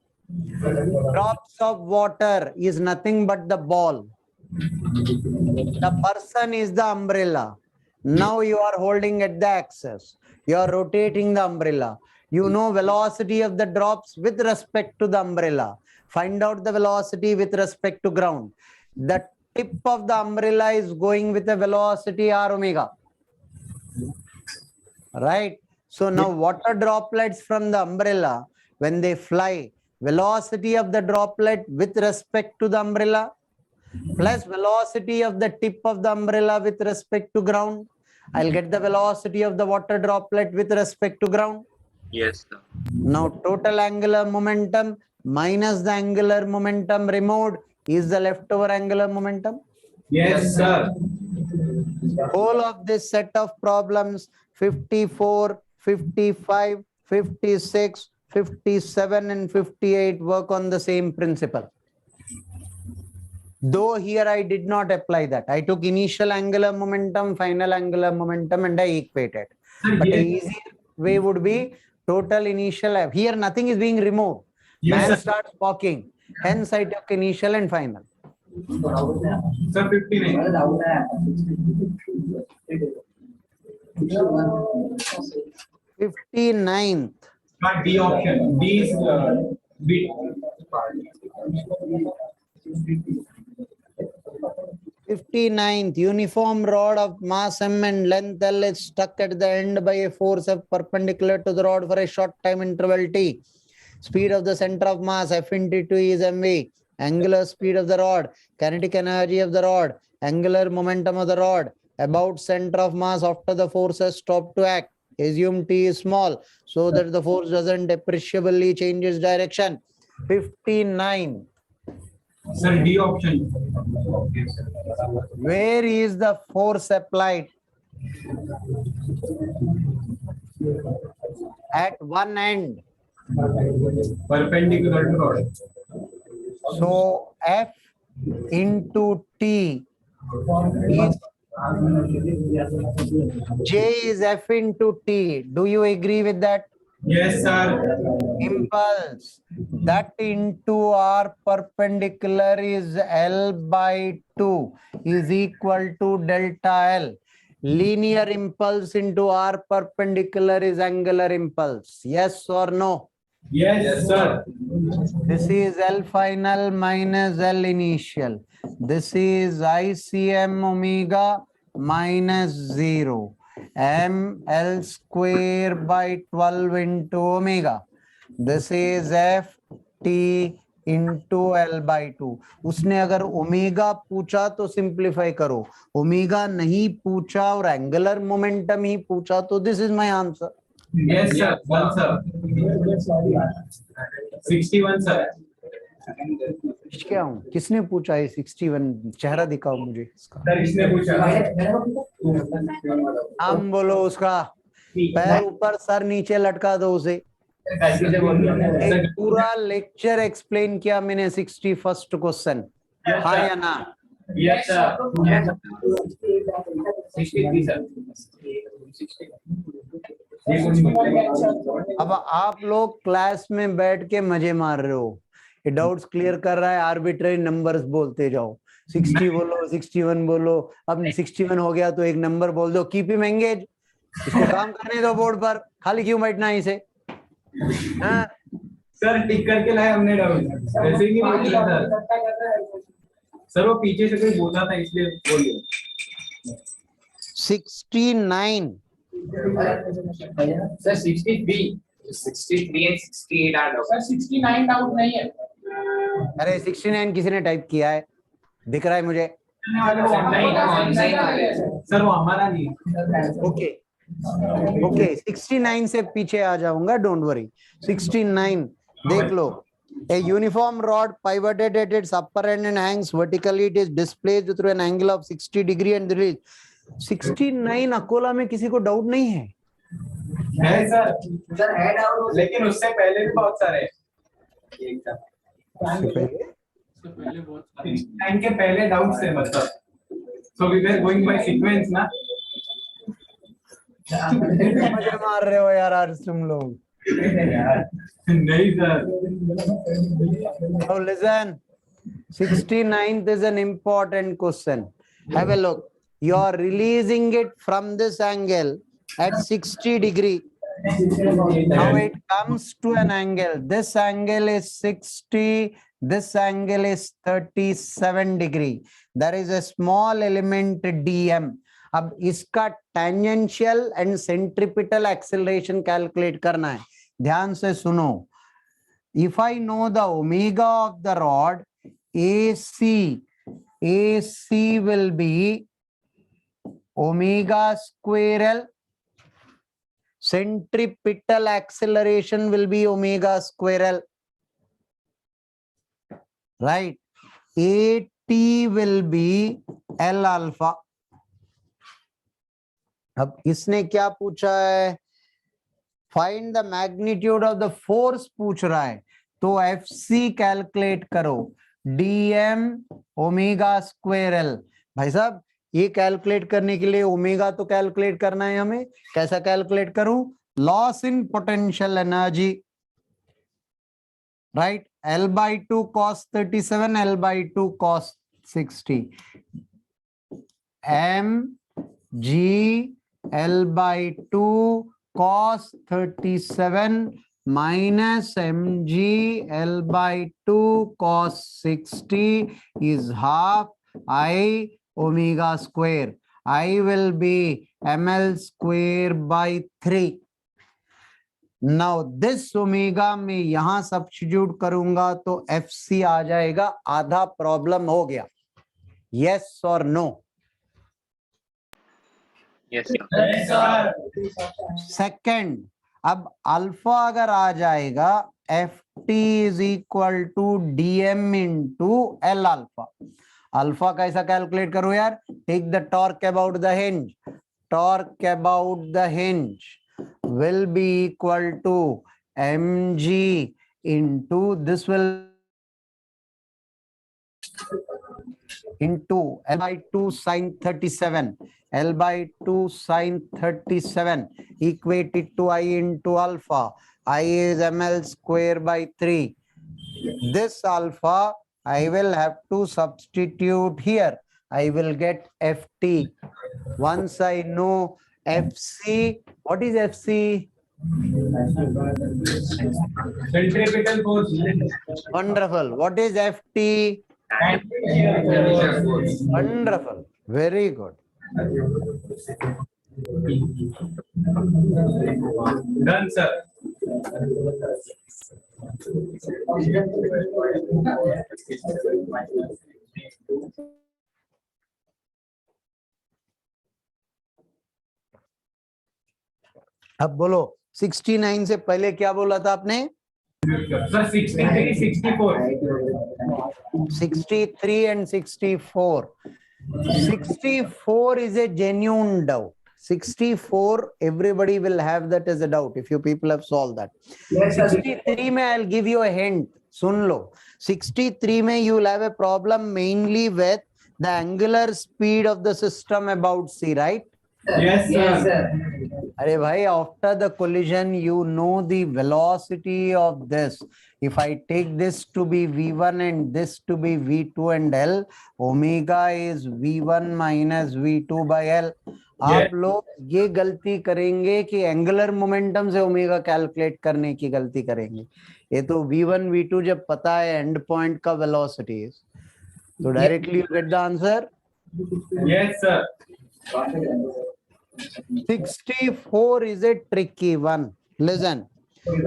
Drops of water is nothing but the ball. The person is the umbrella. Now you are holding at the axis. You are rotating the umbrella. You know velocity of the drops with respect to the umbrella. Find out the velocity with respect to ground. The tip of the umbrella is going with a velocity r omega. Right? So now water droplets from the umbrella, when they fly, velocity of the droplet with respect to the umbrella plus velocity of the tip of the umbrella with respect to ground. I'll get the velocity of the water droplet with respect to ground. Yes, sir. Now total angular momentum minus the angular momentum removed is the leftover angular momentum. Yes, sir. Whole of this set of problems 54, 55, 56, 57 and 58 work on the same principle. Though here I did not apply that. I took initial angular momentum, final angular momentum and I equated. But the easy way would be total initial. Here nothing is being removed. Man starts walking. Hence I took initial and final. Sir, 59. 59th. Not D option. D is B. 59th, uniform rod of mass M and length L is stuck at the end by a force F perpendicular to the rod for a short time interval T. Speed of the center of mass F into T is mv. Angular speed of the rod, kinetic energy of the rod, angular momentum of the rod, about center of mass after the force has stopped to act. Assume T is small so that the force doesn't appreciably change its direction. 59. Sir, D option. Where is the force applied? At one end. Perpendicular to rod. So F into T is J is F into T. Do you agree with that? Yes, sir. Impulse that into R perpendicular is L by 2 is equal to delta L. Linear impulse into R perpendicular is angular impulse. Yes or no? Yes, sir. This is L final minus L initial. This is ICM omega minus 0. M L square by 12 into omega. This is F T into L by 2. उसने अगर omega पूछा तो simplify करो, omega नहीं पूछा और angular momentum ही पूछा तो this is my answer. Yes, sir. 1, sir. 61, sir. क्या हूँ? किसने पूछा है 61? चेहरा दिखाओ मुझे इसका. सर, इसने पूछा. नाम बोलो उसका. पैर ऊपर सर नीचे लटका दो उसे. एक पूरा लेक्चर एक्सप्लेन किया मैंने 61st क्वेश्चन. हाँ या ना? Yes, sir. 63, sir. अब आप लोग क्लास में बैठ के मजे मार रहे हो. ये डाउट्स क्लियर कर रहा है, आर्बिट्रेरी नंबर्स बोलते जाओ. 60 बोलो, 61 बोलो. अब 61 हो गया तो एक नंबर बोल दो. Keep him engage. इसको काम करने दो बोर्ड पर. खाली क्यों बैठना है इसे? सर टिक करके लाए हमने डाउट. ऐसे ही नहीं बोल रहा सर. सर वो पीछे से कोई बोला था इसलिए बोलिए. 69. Sir 63 and 68 are doubt. Sir 69 doubt नहीं है. अरे 69 किसी ने टाइप किया है, दिख रहा है मुझे. सर वो हमारा नहीं. ओके ओके 69 से पीछे आ जाऊंगा, डोंट वरी. 69 देख लो. A uniform rod pivoted at its upper end and hangs vertically. It is displaced through an angle of 60 degree and release. 69 Akola में किसी को डाउट नहीं है? है सर, सर हेड आउट, लेकिन उससे पहले भी बहुत सारे हैं। टाइम के पहले डाउट से मतलब, so we were going by sequence ना। मजे मार रहे हो यार आज तुम लोग। नहीं sir. Now listen, 69th is an important question. Have a look. You are releasing it from this angle at 60 degree. Now it comes to an angle. This angle is 60. This angle is 37 degree. There is a small element dm. अब इसका tangential and centripetal acceleration calculate करना है। ध्यान से सुनो। If I know the omega of the rod, AC will be omega square L. Centripetal acceleration will be omega square L. Right? AT will be L alpha. अब इसने क्या पूछा है? Find the magnitude of the force पूछ रहा है, तो FC calculate करो, dm ओमेगा स्क्वायर L। भाई साहब ये कैलकुलेट करने के लिए ओमेगा तो कैलकुलेट करना है हमें। कैसा कैलकुलेट करूं? Loss in potential energy, right? L/2 cos 37, L/2 cos 60, mg L/2 cos 37 minus mg L/2 cos 60 is half I omega square. I will be ml square by 3. Now this omega में यहां substitute करूंगा तो FC आ जाएगा। आधा problem हो गया। Yes or no? Yes, sir. Second, अब alpha अगर आ जाएगा FT is equal to DM into L alpha. Alpha कैसा कैलकुलेट करो यार? Take the torque about the hinge. Torque about the hinge will be equal to mg into this will into L/2 sin 37. L/2 sin 37 equated to I into alpha. I is ml square by 3. This alpha I will have to substitute here. I will get FT. Once I know FC, what is FC? Centripetal force। Wonderful. What is FT? Wonderful. Very good. Done sir। अब बोलो 69 से पहले क्या बोला था आपने? Sir 63, 64। 63 and 64. 64 is a genuine doubt. 64 everybody will have that as a doubt if you people have solved that. 63 में I'll give you a hint. सुन लो, 63 में you will have a problem mainly with the angular speed of the system about C, right? Yes sir। अरे भाई, after the collision you know the velocity of this. If I take this to be v1 and this to be v2 and L, omega is v1 minus v2 by L. आप लोग ये गलती करेंगे कि angular momentum से omega calculate करने की गलती करेंगे। ये तो v1 v2 जब पता है एंड पॉइंट का वेलोसिटी है, तो directly you get the answer. Yes sir. 64 is a tricky one. Listen,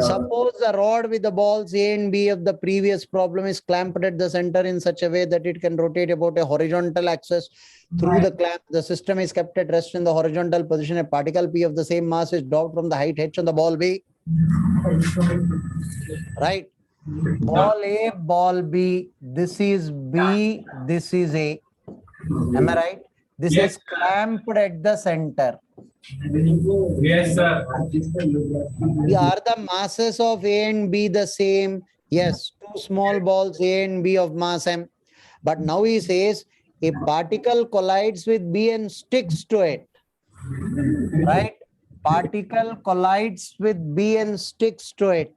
suppose the rod with the balls A and B of the previous problem is clamped at the center in such a way that it can rotate about a horizontal axis through the clamp. The system is kept at rest in the horizontal position. A particle P of the same mass is dropped from the height h on the ball B. Right? Ball A, ball B. This is B, this is A. Am I right? This Yes, is clamped at the center. yes, sir. Are the masses of A and B the same? Yes, two small balls A and B of mass M. But now he says a particle collides with B and sticks to it. Right? Particle collides with B and sticks to it.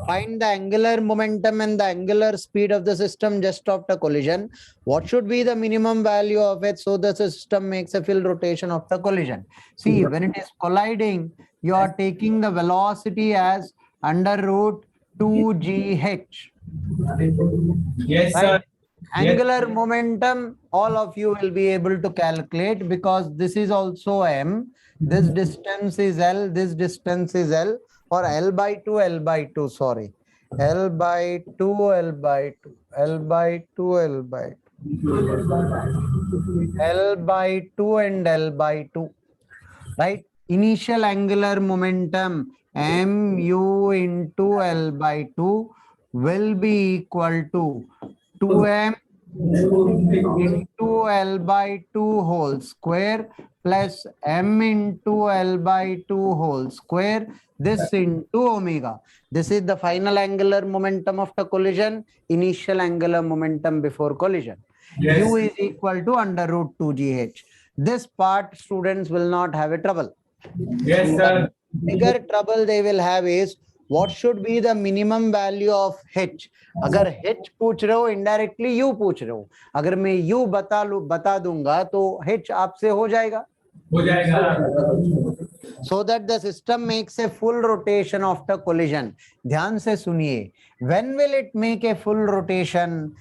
Find the angular momentum and the angular speed of the system just after collision. What should be the minimum value of it so the system makes a full rotation of the collision? See, when it is colliding, you are taking the velocity as under root 2gh. Yes, Right? sir. Angular momentum, all of you will be able to calculate because this is also m. This distance is L, this distance is L, or L by 2, L by 2, sorry. L by 2, L by 2, L by 2, L by 2. L by 2 and L by 2. Right? Initial angular momentum mu into L by 2 will be equal to 2m into L by 2 whole square plus m into L by 2 whole square, this into omega. This is the final angular momentum of the collision, initial angular momentum before collision. Yes. U is equal to under root 2gh. This part students will not have a trouble. Yes, sir. Bigger trouble they will have is what should be the minimum value of h. अगर h पूछ रहे हो indirectly u पूछ रहे हो, अगर मैं u बता दूंगा तो h आपसे हो जाएगा. हो जाएगा. So that the system makes a full rotation of the collision. ध्यान से सुनिए. When will it make a full rotation?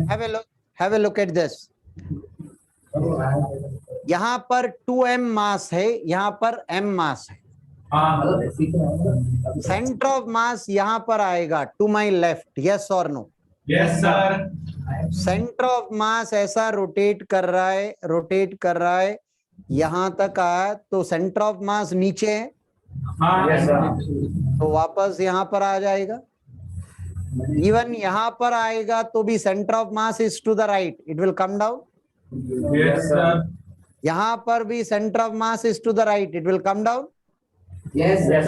Have a look at this. यहाँ पर 2m मास है, यहाँ पर m मास है. सेंटर ऑफ मास यहाँ पर आएगा टू माई लेफ्ट, यस और no? Yes sir. Centre of mass ऐसा रोटेट कर रहा है यहां तक आया तो सेंटर ऑफ मास नीचे है. Yes sir. तो वापस यहां पर आ जाएगा. इवन यहां पर आएगा तो भी centre of mass is to the right, it will come down. Yes sir. यहां पर भी centre of mass is to the right, it will come down. Yes, yes.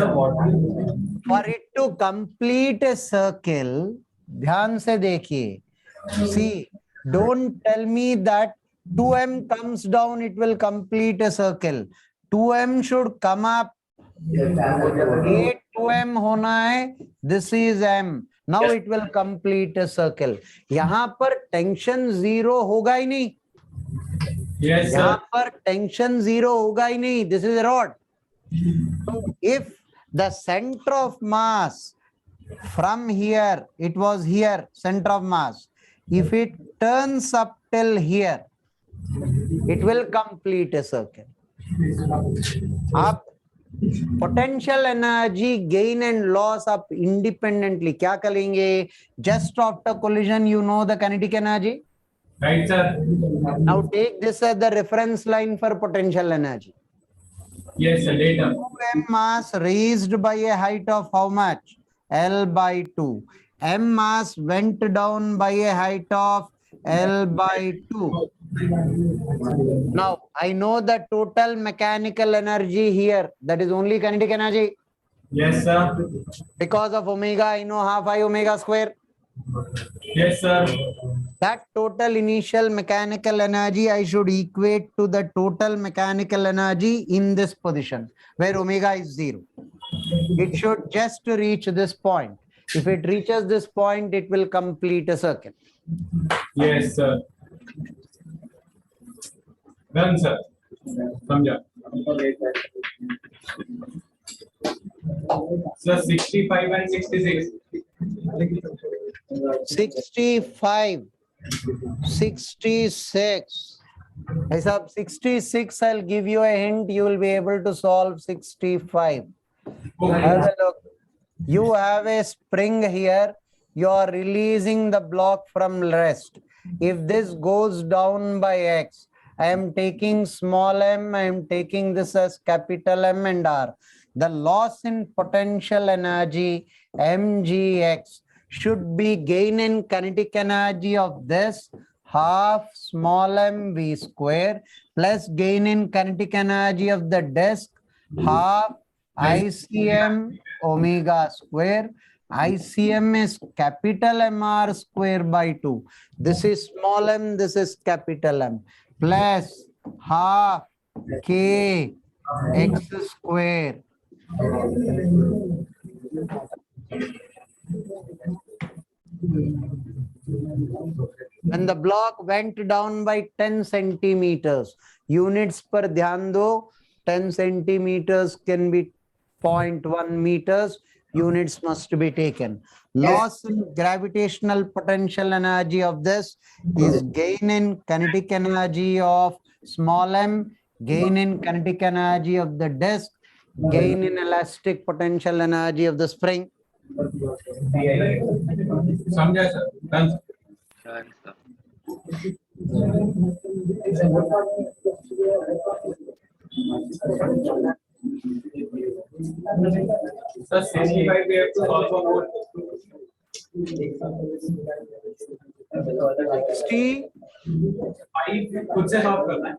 For it to complete a circle, ध्यान से देखिए. See, don't tell me that 2m comes down, it will complete a circle. 2m should come up. ये 2m होना है. This is m. Now it will complete a circle. यहाँ पर tension zero होगा ही नहीं. Yes, sir. यहाँ पर tension zero होगा ही नहीं. This is a rod. So if the center of mass from here, it was here, center of mass. If it turns up till here, it will complete a circle. आप potential energy gain and loss up independently क्या करेंगे? Just after collision, you know the kinetic energy. Right, sir. Now take this as the reference line for potential energy. Yes, sir. Later. 2m mass raised by a height of how much? L by 2. M mass went down by a height of L by 2. Now, I know the total mechanical energy here. That is only kinetic energy. Yes, sir. Because of omega, I know half I omega square. Yes, sir. That total initial mechanical energy I should equate to the total mechanical energy in this position where omega is 0. It should just reach this point. If it reaches this point, it will complete a circle. Yes, sir. Done, sir. समझा. Sir, 65 and 66. 65, 66. I said 66, I'll give you a hint. You will be able to solve 65. Have a look. You have a spring here. You are releasing the block from rest. If this goes down by x, I am taking small m, I am taking this as capital M and R. the loss in potential energy mgx should be gain in kinetic energy of this half small m v square plus gain in kinetic energy of the disk half ICM omega square. ICM is capital MR square by 2. This is small m, this is capital M, plus half K x square. When the block went down by 10 centimeters, units per ध्यान दो, 10 centimeters can be 0.1 meters, units must be taken. Loss in gravitational potential energy of this is gain in kinetic energy of small m, gain in kinetic energy of the disk, gain in elastic potential energy of the spring. समझा sir? Done, sir. Done, sir. Sir, 65 we have to solve for more. 65 खुद से solve करना है.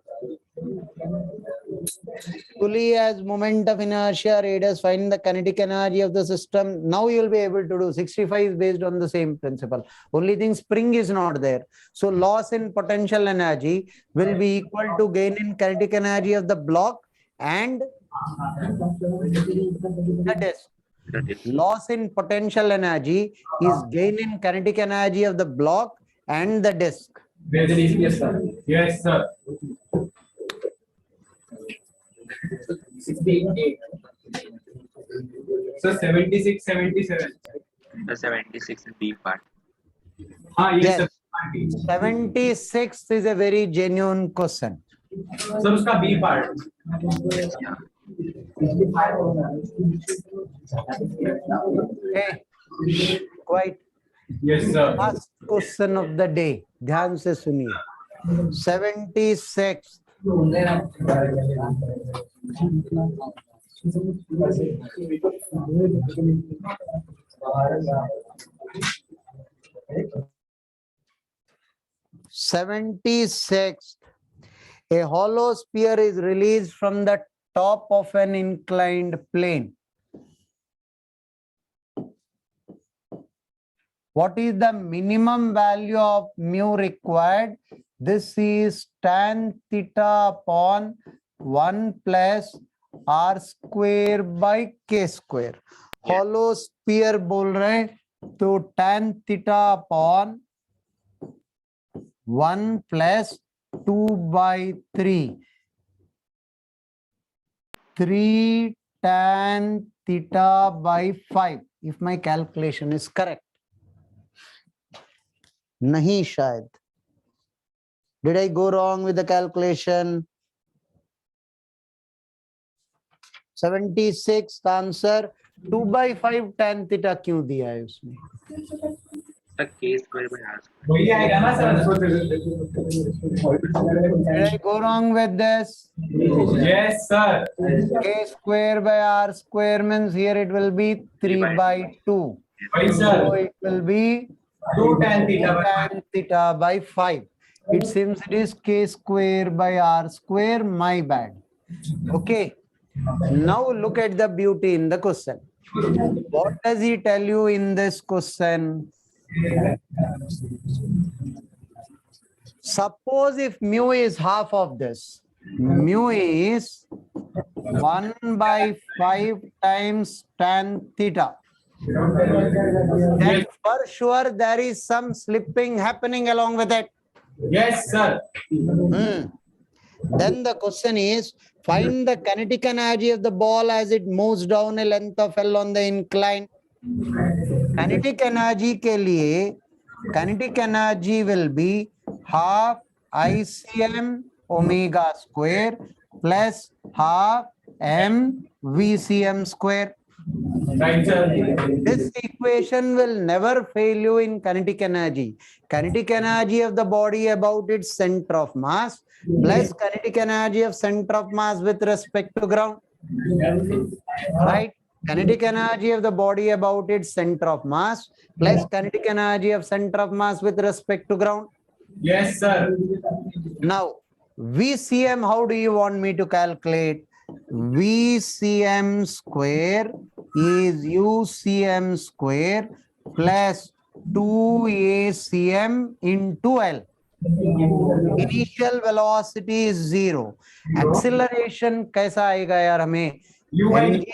Pulley has moment of inertia, radius, find the kinetic energy of the system. Now you will be able to do 65 is based on the same principle. Only thing, spring is not there. So loss in potential energy will be equal to gain in kinetic energy of the block and the disk. That is Loss in potential energy is gain in kinetic energy of the block and the disk. Yes, sir. Yes, sir. 68. Sir, 76, 77. the 76 B part. हाँ, yes, sir. Yes. 76 is a very genuine question. Sir, उसका B part. Yeah. Okay. Quite. Yes, sir. Last question of the day. ध्यान से सुनिए. 76. A hollow sphere is released from the top of an inclined plane. What is the minimum value of mu required? This is tan theta upon 1 plus r square by k square. Yeah. Hollow sphere बोल रहे तो tan theta upon 1 plus 2 by 3. 3 tan theta by 5. If my calculation is correct. नहीं शायद. Did I go wrong with the calculation? 76 answer. 2 by 5 tan theta क्यों दिया है उसमें? The K square by R square. वही आएगा ना sir? Did I go wrong with this? Yes, sir. K square by r square means here it will be 3 by 2. वही So sir. it will be 2 tan theta. tan theta by 5. It seems it is k square by r square. My bad. Okay. Now look at the beauty in the question. What does he tell you in this question? Suppose if mu is half of this, mu is 1 by 5 times tan theta. Then for sure there is some slipping happening along with it. Yes, sir. Then the question is, find the kinetic energy of the ball as it moves down a length of L on the incline. Kinetic energy के लिए, kinetic energy will be half ICM omega square plus half m VCM square. Right, sir. This equation will never fail you in kinetic energy. Kinetic energy of the body about its center of mass plus kinetic energy of center of mass with respect to ground. right? Kinetic energy of the body about its center of mass plus kinetic energy of center of mass with respect to ground. Yes, sir. Now, VCM, how do you want me to calculate? VCM square is UCM square plus 2ACM into L. Initial velocity is 0. Acceleration कैसा आएगा यार हमें? mg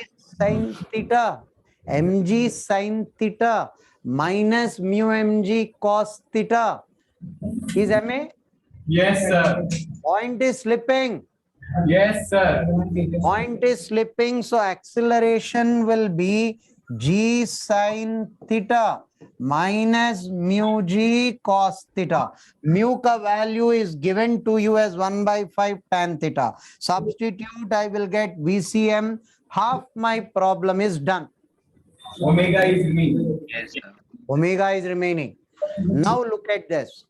sin theta, mg sin theta minus mu mg cos theta is ma. Yes, sir. Point is slipping. Yes, sir. Point is slipping, so acceleration will be g sin theta minus mu g cos theta. Mu ka value is given to you as 1/5 tan theta. Substitute, I will get VCM. Half my problem is done. Omega is me. Yes, sir. Omega is remaining. Now look at this.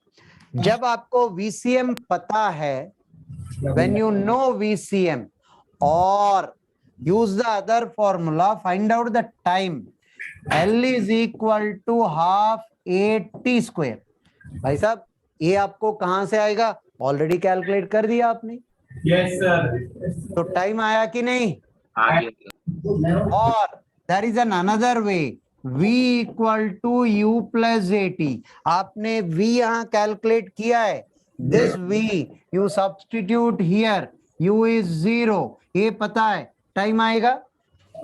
जब आपको VCM पता है, when you know VCM or use the other formula, find out the time. L is equal to half AT square. भाई साहब, ये आपको कहां से आएगा? ऑलरेडी कैलकुलेट कर दिया आपने. Yes, sir. तो टाइम आया कि नहीं? आ गया. और there is an another way. V equal to U plus AT. आपने V यहाँ कैलकुलेट किया है. This V you substitute here. U is 0. ये पता है. टाइम आएगा.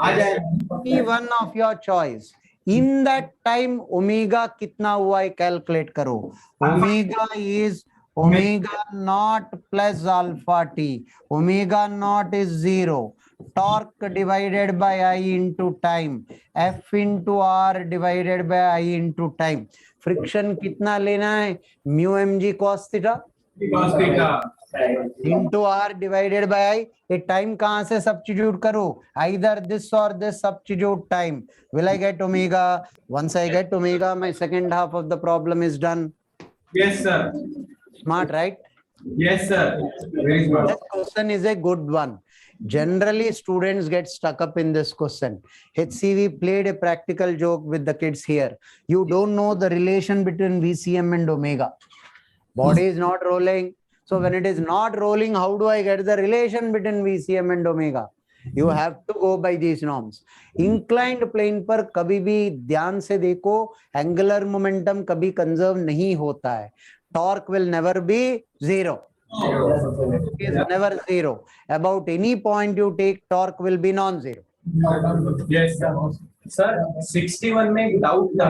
Any one of your choice. In that time omega कितना हुआ है कैलकुलेट करो. Omega is omega naught plus alpha t. Omega naught is 0. Torque divided by I into time. F into R divided by I into time. Friction कितना लेना है? Mu mg cos theta Cos theta. into R divided by I. ये time कहाँ से substitute करो? Either this or this substitute time. Will I get omega? Once I get omega, my second half of the problem is done. Yes, sir. Smart, right? Yes, sir. Very good. This question is a good one. Generally, students get stuck up in this question. HCV played a practical joke with the kids here. You don't know the relation between VCM and omega. Body is not rolling. So when it is not rolling, how do I get the relation between VCM and omega? You have to go by these norms. Inclined plane पर कभी भी ध्यान से देखो, angular momentum कभी conserve नहीं होता है. Torque will never be 0. It is never 0. About any point you take, torque will be non-zero. Yes, sir. Sir 61 में एक डाउट था.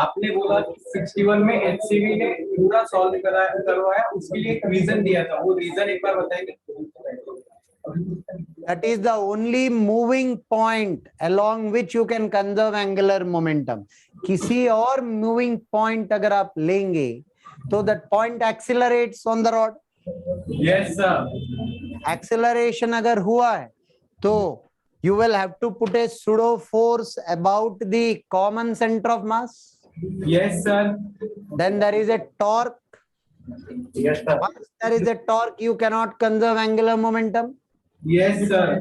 आपने बोला कि 61 में HCV ने पूरा सॉल्व करवाया, उसके लिए एक रीजन दिया था. वो रीजन एक बार बताएंगे? That is the only moving point along which you can conserve angular momentum. किसी और moving point अगर आप लेंगे, तो that point accelerates on the rod. Yes, sir. Acceleration अगर हुआ है, तो you will have to put a pseudo force about the common center of mass. Yes, sir. Then there is a torque. Yes, sir. Once there is a torque, you cannot conserve angular momentum. Yes, sir.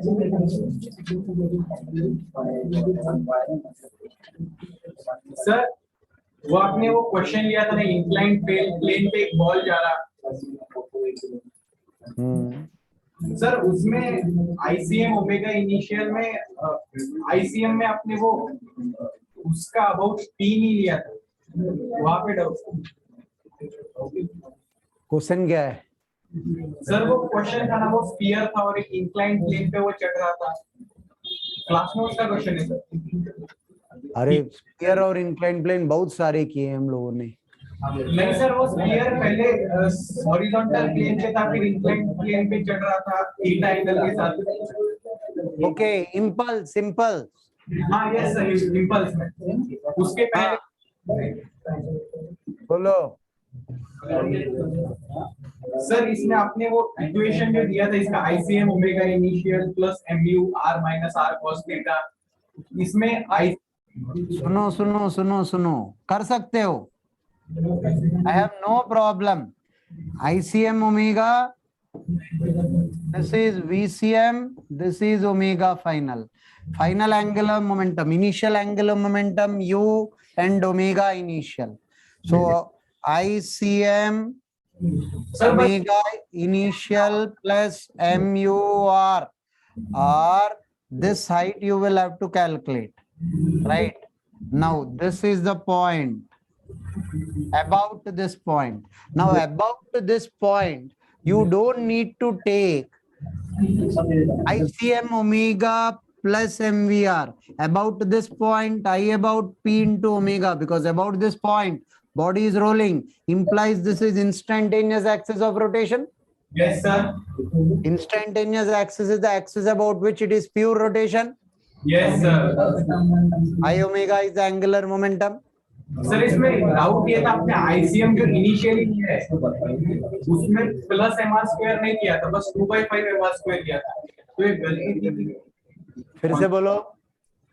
Sir, वो आपने वो question लिया था ना, inclined plane पे एक ball जा रहा. सर उसमें आईसीएम ओमेगा इनिशियल में आईसीएम में आपने वो उसका अबाउट पी नहीं लिया था. वहां पे डाउट. क्वेश्चन क्या है? सर वो क्वेश्चन था ना, वो स्फीयर था और एक इंक्लाइंड प्लेन पे वो चढ़ रहा था. क्लास नोट्स का क्वेश्चन है सर. अरे स्फीयर और इंक्लाइन प्लेन बहुत सारे किए हम लोगों ने. नहीं सर, वो स्फीयर पहले हॉरिजॉन्टल प्लेन पे था, फिर इंक्लाइंड प्लेन पे चढ़ रहा था थीटा एंगल के साथ. Okay, impulse impulse. हाँ यस सर, इंपल्स में उसके पहले. बोलो सर, इसमें आपने वो इक्वेशन जो दिया था इसका ICM omega initial plus mu R minus R cos theta, इसमें आई सुनो सुनो सुनो सुनो, कर सकते हो. I have no problem. ICM omega This is VCM, this is omega final. Final angular momentum, initial angular momentum U and omega initial. So ICM omega initial plus MUR, or this height you will have to calculate, right? Now this is the point, about this point. Now about this point, you don't need to take ICM omega plus MVR. About this point, I about P into omega, because about this point, body is rolling, implies this is instantaneous axis of rotation. Yes, sir. Instantaneous axis is the axis about which it is pure rotation. Yes, sir. I omega is the angular momentum. Sir इसमें doubt ये था, आपने ICM जो initially किया है उसमें plus MR square नहीं किया था, बस 2/5 एमआर स्क्वायर किया था, तो ये गलती थी। फिर से बोलो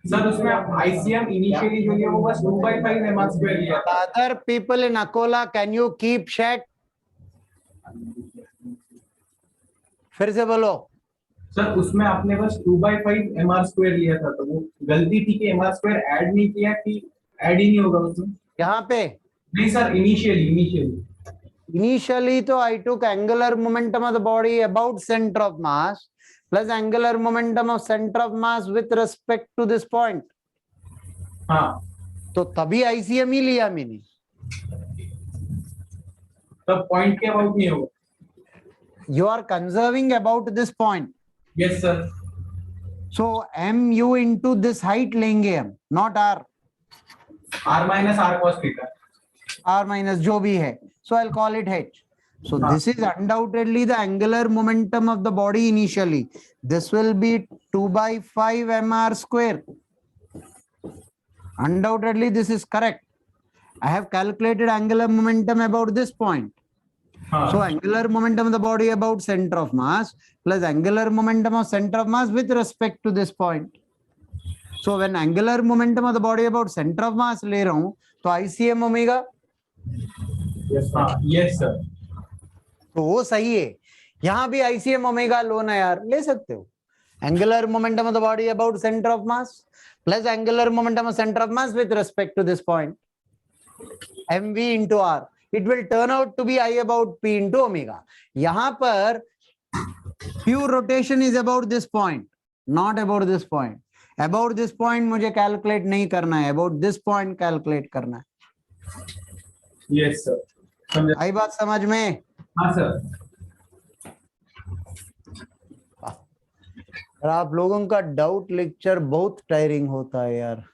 सर उसमें आईसीएम इनिशियली जो लिया वो बस 2/5 एमआर स्क्वायर लिया था। other people in Akola, can you keep chat? फिर से बोलो सर उसमें आपने बस 2/5 एमआर स्क्वायर लिया था, तो वो गलती थी कि एमआर स्क्वायर ऐड नहीं किया, कि ऐड ही नहीं होगा उसमें। यहाँ पे नहीं सर, initially तो I took angular momentum of the body about center of mass plus angular momentum of center of mass with respect to this point. हाँ, तो तभी ICM ही लिया मैंने। तब पॉइंट के अबाउट नहीं होगा। You are conserving about this point. Yes sir. So mu into this height लेंगे हम, not r. R minus R cos theta. R minus जो भी है. So I'll call it h. So this is undoubtedly the angular momentum of the body initially. This will be 2/5 mr square. Undoubtedly this is correct. I have calculated angular momentum about this point. So angular momentum of the body about center of mass plus angular momentum of center of mass with respect to this point. So when angular momentum of the body about center of mass ले रहा हूँ, तो ICM omega Yes sir. तो वो सही है। यहाँ भी ICM ओमेगा लो ना यार, ले सकते हो। Angular momentum of the body about center of mass plus angular momentum of center of mass with respect to this point. MV into R. It will turn out to be I about P into omega. यहाँ पर pure rotation is about this point, not about this point. About this point मुझे calculate नहीं करना है, about this point calculate करना है। Yes sir. आई बात समझ में? हाँ सर। आप लोगों का डाउट लेक्चर बहुत टायरिंग होता है यार,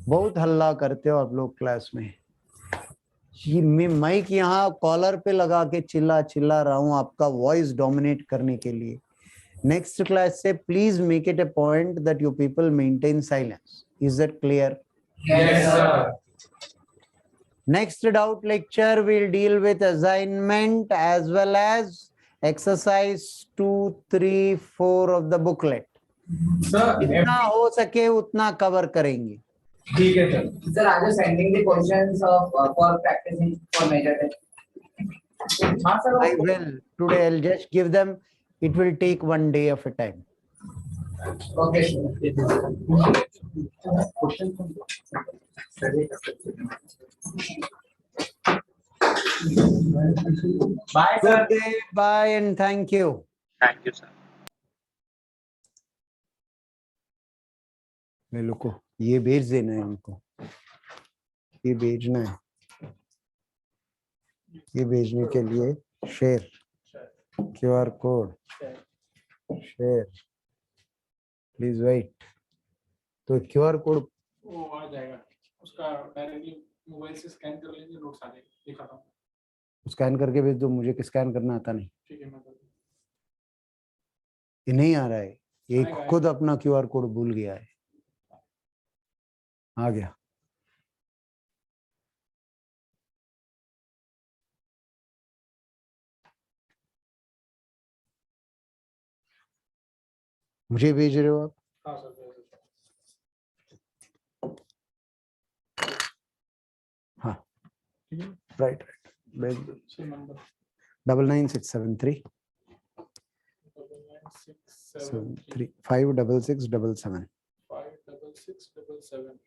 बहुत हल्ला करते हो आप लोग क्लास में। मैं माइक यहाँ कॉलर पे लगा के चिल्ला रहा हूँ आपका वॉइस डोमिनेट करने के लिए। नेक्स्ट क्लास से please make it a point that you people maintain silence. Is that clear? Yes sir. Next doubt lecture will deal with assignment as well as exercise 2, 3, 4 of the booklet. Sir, जितना हो सके उतना cover करेंगे। ठीक है sir. Sir, are you sending the questions of for practicing for major test? हाँ sir. I will. Today I'll just give them. It will take 1 day of a time. Okay. Bye sir. Good day, bye and thank you. Thank you, sir. मैं लोग को ये भेज देना है, इनको ये भेजना है। ये भेजने के लिए share QR code share please wait. तो QR कोड वो आ जाएगा, उसका डायरेक्टली मोबाइल से स्कैन कर लेंगे, नोट्स आ जाएगा। दिखाता हूँ, स्कैन करके भेज दो, मुझे स्कैन करना आता नहीं। ठीक है मैं कर दूँ। ये नहीं आ रहा है, ये आएगा, खुद अपना QR कोड भूल गया है। आ गया। मुझे भेज रहे हो आप? हाँ सर, भेज देता हूँ। हाँ राइट भेज दो। नंबर 99673 3 56677. 56677.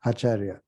Acharya.